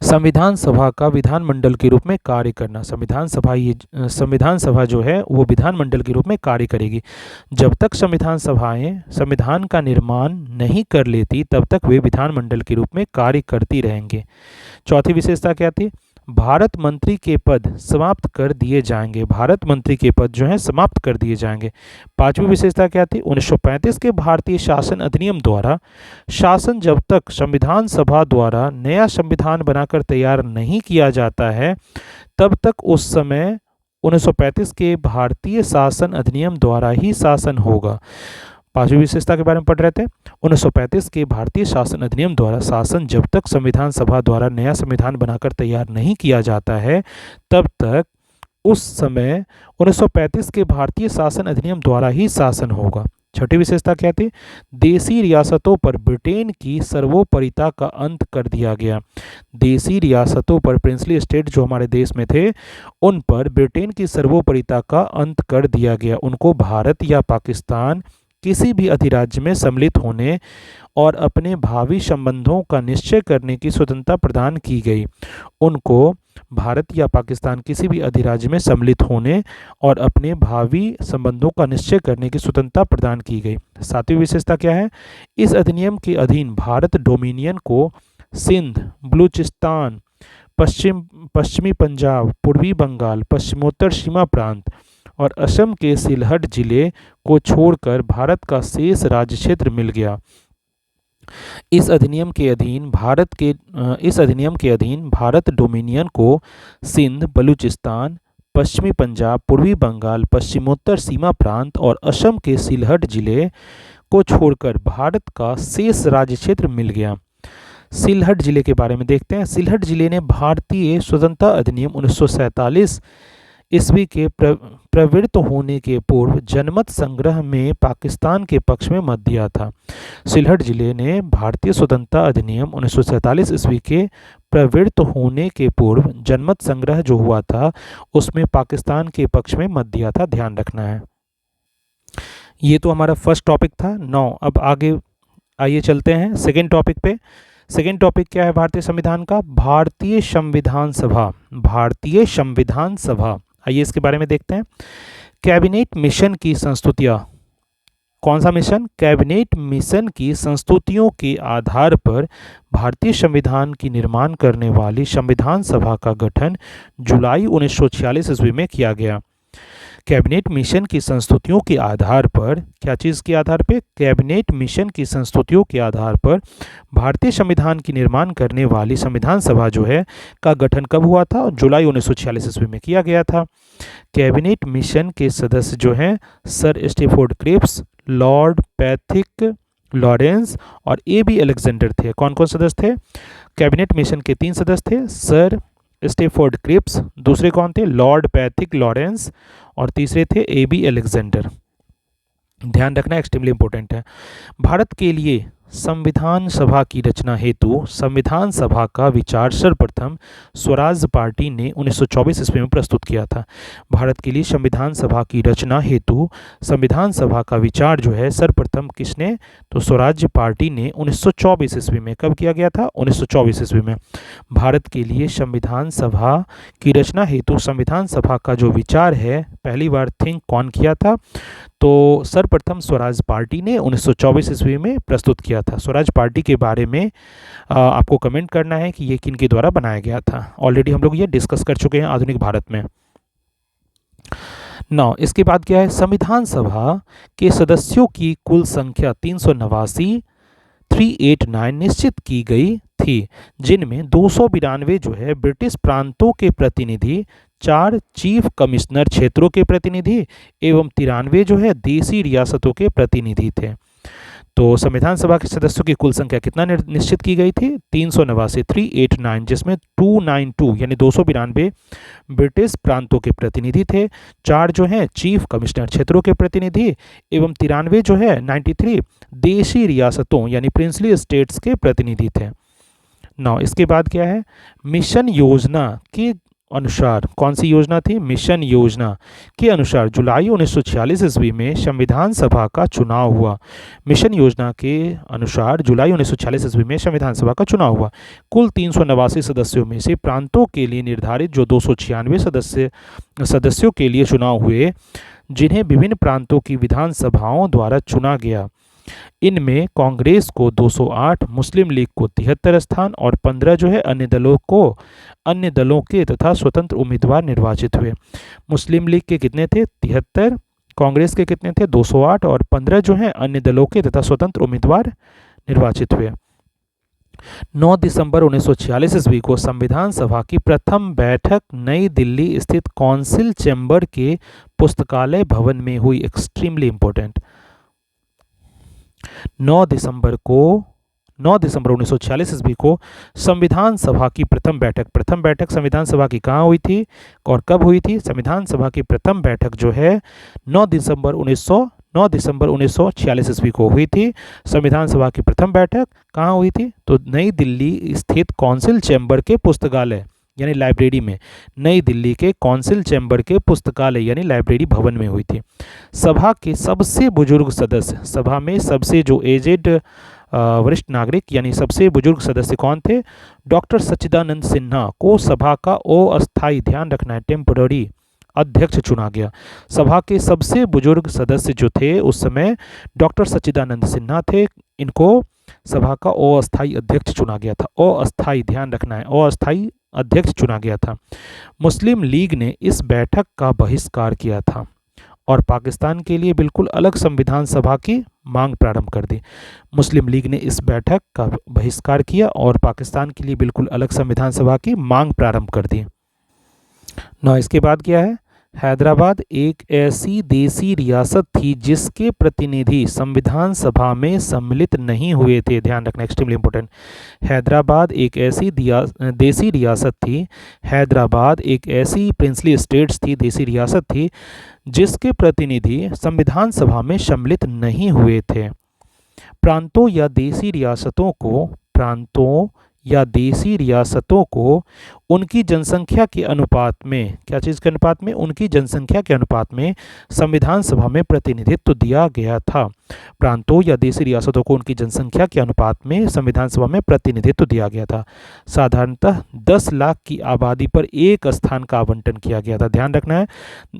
Speaker 1: संविधान सभा का विधानमंडल के रूप में कार्य करना। संविधान सभा जो है वो विधानमंडल के रूप में कार्य करेगी। जब तक संविधान सभाएं संविधान का निर्माण नहीं कर लेती तब तक वे विधानमंडल के रूप में कार्य करती रहेंगे। चौथी विशेषता क्या थी? भारत मंत्री के पद समाप्त कर दिए जाएंगे। पांचवी विशेषता क्या थी? 1935 के भारतीय शासन अधिनियम द्वारा शासन जब तक संविधान सभा द्वारा नया संविधान बनाकर तैयार नहीं किया जाता है तब तक उस समय 1935 के भारतीय शासन अधिनियम द्वारा ही शासन होगा। पांचवी विशेषता के बारे में पढ़ रहे थे। 1935 के भारतीय शासन अधिनियम द्वारा शासन जब तक संविधान सभा द्वारा नया संविधान बनाकर तैयार नहीं किया जाता है तब तक उस समय 1935 के भारतीय शासन अधिनियम द्वारा ही शासन होगा। छठी विशेषता क्या थी? देशी रियासतों पर ब्रिटेन की सर्वोपरिता का अंत कर दिया गया। देशी रियासतों पर प्रिंसली स्टेट जो हमारे देश में थे उन पर ब्रिटेन की सर्वोपरिता का अंत कर दिया गया। उनको भारत या पाकिस्तान किसी भी अधिराज्य में सम्मिलित होने और अपने भावी संबंधों का निश्चय करने की स्वतंत्रता प्रदान की गई। उनको भारत या पाकिस्तान किसी भी अधिराज्य में सम्मिलित होने और अपने भावी संबंधों का निश्चय करने की स्वतंत्रता प्रदान की गई। सातवीं विशेषता क्या है? इस अधिनियम के अधीन भारत डोमिनियन को सिंध, बलूचिस्तान, पश्चिमी पंजाब, पूर्वी बंगाल, पश्चिमोत्तर सीमा प्रांत और असम के सिलहट जिले को छोड़कर भारत का शेष राज्य क्षेत्र मिल गया। इस अधिनियम के अधीन भारत डोमिनियन को सिंध, बलूचिस्तान, पश्चिमी पंजाब, पूर्वी बंगाल, पश्चिमोत्तर सीमा प्रांत और असम के सिलहट जिले को छोड़कर भारत का शेष राज्य क्षेत्र मिल गया। सिलहट जिले के बारे में देखते हैं। सिलहट जिले ने भारतीय स्वतंत्रता अधिनियम 1947 ईस्वी के प्रवृत्त होने के पूर्व जनमत संग्रह में पाकिस्तान के पक्ष में मत दिया था। सिलहट जिले ने भारतीय स्वतंत्रता अधिनियम 1947 ईस्वी के प्रवृत्त होने के पूर्व जनमत संग्रह जो हुआ था उसमें पाकिस्तान के पक्ष में मत दिया था, ध्यान रखना है। ये तो हमारा फर्स्ट टॉपिक था। 9 अब आगे आइए चलते हैं सेकेंड टॉपिक पे। सेकेंड टॉपिक क्या है भारतीय संविधान का? भारतीय संविधान सभा। भारतीय संविधान सभा, आइए इसके बारे में देखते हैं। कैबिनेट मिशन की संस्तुतियां, कौन सा मिशन? कैबिनेट मिशन की संस्तुतियों के आधार पर भारतीय संविधान की निर्माण करने वाली संविधान सभा का गठन जुलाई 1946 ईस्वी में किया गया। कैबिनेट मिशन की संस्तुतियों के आधार पर, क्या चीज़ के आधार पर? कैबिनेट मिशन की संस्तुतियों के आधार पर भारतीय संविधान की निर्माण करने वाली संविधान सभा जो है का गठन कब हुआ था? जुलाई 1946 ईस्वी में किया गया था। कैबिनेट मिशन के सदस्य जो हैं sir Stafford Cripps, lord Pethick Lawrence और A.B. अलेक्जेंडर थे। कौन कौन सदस्य थे? कैबिनेट मिशन के 3 सदस्य थे, सर स्टेफोर्ड क्रिप्स, दूसरे कौन थे? लॉर्ड पैथिक लॉरेंस और तीसरे थे A.B. अलेक्जेंडर। ध्यान रखना एक्सट्रीमली इंपॉर्टेंट है। भारत के लिए संविधान सभा की रचना हेतु संविधान सभा का विचार सर्वप्रथम स्वराज पार्टी ने 1924 ईस्वी में प्रस्तुत किया था। भारत के लिए संविधान सभा की रचना हेतु संविधान सभा का विचार जो है सर्वप्रथम किसने? तो स्वराज पार्टी ने 1924 ईस्वी में। कब किया गया था? 1924 ईस्वी में। भारत के लिए संविधान सभा की रचना हेतु संविधान सभा का जो विचार है पहली बार थिंक कौन किया था? तो सर्वप्रथम स्वराज पार्टी ने 1924 ईस्वी में प्रस्तुत किया था। स्वराज पार्टी के बारे में आपको कमेंट करना है कि ये किन के द्वारा बनाया गया था। ऑलरेडी हम लोग ये डिस्कस कर चुके हैं आधुनिक भारत में। 9 इसके बाद क्या है? संविधान सभा के सदस्यों की कुल संख्या 389 निश्चित की गई थी, जिनमें 292 जो है ब्रिटिश प्रांतों के प्रतिनिधि, 4 चीफ कमिश्नर क्षेत्रों के प्रतिनिधि एवं 93 जो है देसी रियासतों के प्रतिनिधि थे। तो संविधान सभा के सदस्यों की कुल संख्या कितना निश्चित की गई थी? 389, जिसमें 292 यानी 292 ब्रिटिश प्रांतों के प्रतिनिधि थे, 4 जो हैं चीफ कमिश्नर क्षेत्रों के प्रतिनिधि एवं 93 जो है 93 देशी रियासतों यानी प्रिंसली स्टेट्स के प्रतिनिधि थे। 9 इसके बाद क्या है? मिशन योजना के अनुसार, कौन सी योजना थी? मिशन योजना के अनुसार जुलाई 1946 ईस्वी में संविधान सभा का चुनाव हुआ। मिशन योजना के अनुसार जुलाई 1946 ईस्वी में संविधान सभा का चुनाव हुआ। कुल 389 सदस्यों में से प्रांतों के लिए निर्धारित जो 296 सदस्यों के लिए चुनाव हुए, जिन्हें विभिन्न प्रांतों की विधानसभाओं द्वारा चुना गया। इनमें कांग्रेस को 208, मुस्लिम लीग को 73 स्थान और 15 जो है अन्य दलों के तथा स्वतंत्र उम्मीदवार निर्वाचित हुए। मुस्लिम लीग के कितने थे? 73, कांग्रेस के कितने थे? 208 और 15 जो हैं अन्य दलों के तथा स्वतंत्र उम्मीदवार निर्वाचित हुए। 9 दिसंबर 1946 ईस्वी को संविधान सभा की प्रथम बैठक नई दिल्ली स्थित काउंसिल चैम्बर के पुस्तकालय भवन में हुई। Extremely important. 9 दिसंबर 1946 ईस्वी को संविधान सभा की प्रथम बैठक संविधान सभा की कहाँ हुई थी और कब हुई थी? संविधान सभा की प्रथम बैठक जो है 9 दिसंबर 1946 ईस्वी को हुई थी। संविधान सभा की प्रथम बैठक कहाँ हुई थी? तो नई दिल्ली स्थित काउंसिल चैम्बर के पुस्तकालय यानी लाइब्रेरी में, नई दिल्ली के काउंसिल चैम्बर के पुस्तकालय यानी लाइब्रेरी भवन में हुई थी। सभा के सबसे बुजुर्ग सदस्य, सभा में सबसे जो एजेड वरिष्ठ नागरिक यानी सबसे बुजुर्ग सदस्य कौन थे? डॉक्टर सच्चिदानंद सिन्हा को सभा का अस्थायी, ध्यान रखना है, टेम्पररी अध्यक्ष चुना गया। सभा के सबसे बुजुर्ग सदस्य जो थे उस समय डॉक्टर सच्चिदानंद सिन्हा थे। इनको सभा का अस्थायी अध्यक्ष चुना गया था। अस्थायी, ध्यान रखना है, अस्थायी अध्यक्ष चुना गया था। मुस्लिम लीग ने इस बैठक का बहिष्कार किया था और पाकिस्तान के लिए बिल्कुल अलग संविधान सभा की मांग प्रारंभ कर दी। मुस्लिम लीग ने इस बैठक का बहिष्कार किया और पाकिस्तान के लिए बिल्कुल अलग संविधान सभा की मांग प्रारंभ कर दी। ना इसके बाद क्या है? हैदराबाद एक ऐसी देसी रियासत थी जिसके प्रतिनिधि संविधान सभा में सम्मिलित नहीं हुए थे। ध्यान रखना, एक्सट्रीमली इंपॉर्टेंट। हैदराबाद एक ऐसी देसी रियासत थी, हैदराबाद एक ऐसी प्रिंसली स्टेट्स थी, देसी रियासत थी, जिसके प्रतिनिधि संविधान सभा में सम्मिलित नहीं हुए थे। प्रांतों या देसी रियासतों को उनकी जनसंख्या के अनुपात में, क्या चीज़ के अनुपात में, उनकी जनसंख्या के अनुपात में संविधान सभा में प्रतिनिधित्व दिया गया था। प्रांतों या देसी रियासतों को उनकी जनसंख्या के अनुपात में संविधान सभा में प्रतिनिधित्व दिया गया था। साधारणतः 10 लाख की आबादी पर एक स्थान का आवंटन किया गया था। ध्यान रखना है,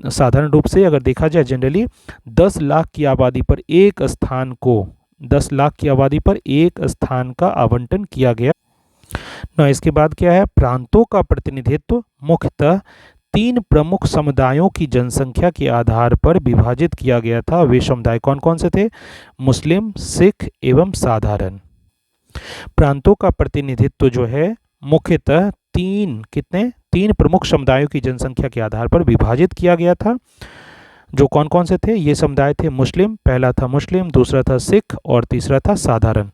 Speaker 1: साधारण रूप से अगर देखा जाए जनरली 10 लाख की आबादी पर एक स्थान को 10 लाख की आबादी पर एक स्थान का आवंटन किया गया। ना इसके बाद क्या है, प्रांतों का प्रतिनिधित्व मुख्यतः 3 प्रमुख समुदायों की जनसंख्या के आधार पर विभाजित किया गया था। वे समुदाय कौन कौन से थे? मुस्लिम, सिख एवं साधारण। प्रांतों का प्रतिनिधित्व जो है मुख्यतः 3 प्रमुख समुदायों की जनसंख्या के आधार पर विभाजित किया गया था। जो कौन कौन से थे? ये समुदाय थे मुस्लिम, पहला था मुस्लिम, दूसरा था सिख और तीसरा था साधारण।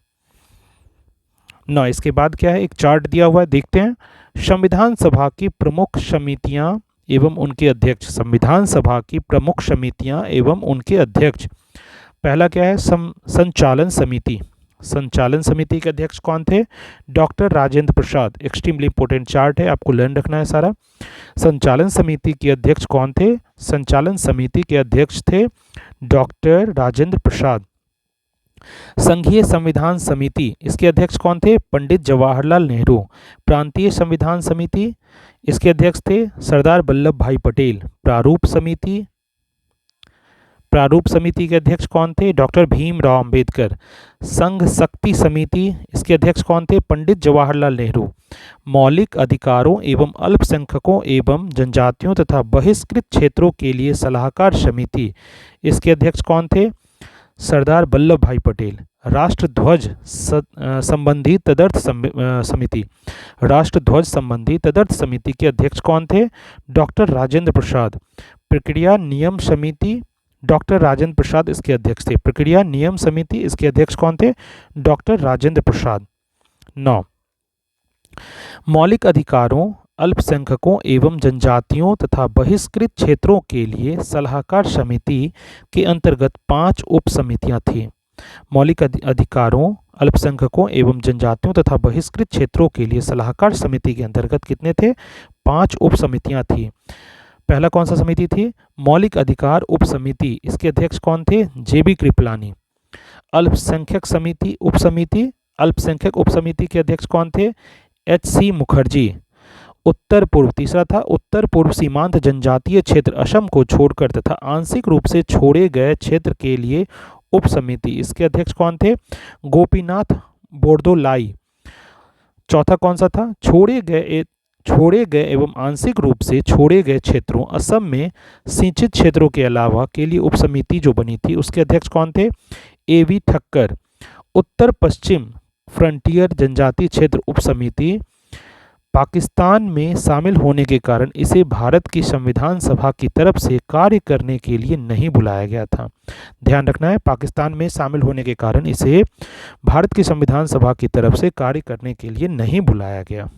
Speaker 1: ना इसके बाद क्या है, एक चार्ट दिया हुआ है, देखते हैं। संविधान सभा की प्रमुख समितियां एवं उनके अध्यक्ष, संविधान सभा की प्रमुख समितियां एवं उनके अध्यक्ष। पहला क्या है, संचालन समिति। संचालन समिति के अध्यक्ष कौन थे? Doctor Rajendra Prasad. Extremely important chart है, आपको लर्न रखना है सारा। संचालन समिति के अध्यक्ष कौन थे? संचालन समिति के अध्यक्ष थे डॉक्टर राजेंद्र प्रसाद। संघीय संविधान समिति, इसके अध्यक्ष कौन थे? पंडित जवाहरलाल नेहरू। प्रांतीय संविधान समिति, इसके अध्यक्ष थे सरदार वल्लभ भाई पटेल। प्रारूप समिति के अध्यक्ष कौन थे? डॉक्टर भीमराव अंबेडकर। संघ शक्ति समिति, इसके अध्यक्ष कौन थे? पंडित जवाहरलाल नेहरू। मौलिक अधिकारों एवं अल्पसंख्यकों एवं जनजातियों तथा बहिष्कृत क्षेत्रों के लिए सलाहकार समिति, इसके अध्यक्ष कौन थे? सरदार वल्लभ भाई पटेल। राष्ट्रध्वज संबंधी तदर्थ समिति, राष्ट्रध्वज संबंधी तदर्थ समिति के अध्यक्ष कौन थे? डॉक्टर राजेंद्र प्रसाद। प्रक्रिया नियम समिति, डॉक्टर राजेंद्र प्रसाद इसके अध्यक्ष थे। प्रक्रिया नियम समिति, इसके अध्यक्ष कौन थे? डॉक्टर राजेंद्र प्रसाद। 9 मौलिक अधिकारों, अल्पसंख्यकों एवं जनजातियों तथा बहिष्कृत क्षेत्रों के लिए सलाहकार समिति के अंतर्गत 5 उप समितियां थीं। मौलिक अधिकारों, अल्पसंख्यकों एवं जनजातियों तथा बहिष्कृत क्षेत्रों के लिए सलाहकार समिति के अंतर्गत कितने थे? 5 उप समितियां थी। पहला कौन सा समिति थी? मौलिक अधिकार उप समिति, इसके अध्यक्ष कौन थे? जेबी कृपलानी। अल्पसंख्यक समिति उप समिति, अल्पसंख्यक उप समिति के अध्यक्ष कौन थे? एच.सी. मुखर्जी। उत्तर पूर्व, तीसरा था उत्तर पूर्व सीमांत जनजातीय क्षेत्र असम को छोड़कर तथा आंशिक रूप से छोड़े गए क्षेत्र के लिए उप समिति, इसके अध्यक्ष कौन थे? गोपीनाथ बोरदोलाई। चौथा कौन सा था? छोड़े गए एवं आंशिक रूप से छोड़े गए क्षेत्रों असम में सिंचित क्षेत्रों के अलावा के लिए उप समिति जो बनी थी उसके अध्यक्ष कौन थे? ए.वी. ठक्कर। उत्तर पश्चिम फ्रंटियर जनजातीय क्षेत्र उप समिति, पाकिस्तान में शामिल होने के कारण इसे भारत की संविधान सभा की तरफ से कार्य करने के लिए नहीं बुलाया गया था। ध्यान रखना है, पाकिस्तान में शामिल होने के कारण इसे भारत की संविधान सभा की तरफ से कार्य करने के लिए नहीं बुलाया गया।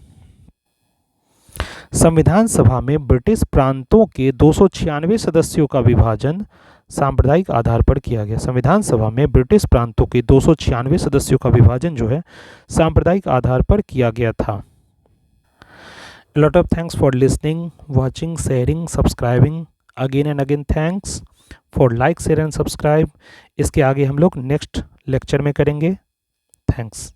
Speaker 1: संविधान सभा में ब्रिटिश प्रांतों के 296 सदस्यों का विभाजन सांप्रदायिक आधार पर किया गया। संविधान सभा में ब्रिटिश प्रांतों के 296 सदस्यों का विभाजन जो है सांप्रदायिक आधार पर किया गया था। A lot of thanks for listening, watching, sharing, subscribing. Again and again thanks for like, share and subscribe. इसके आगे हम लोग नेक्स्ट लेक्चर में करेंगे। थैंक्स।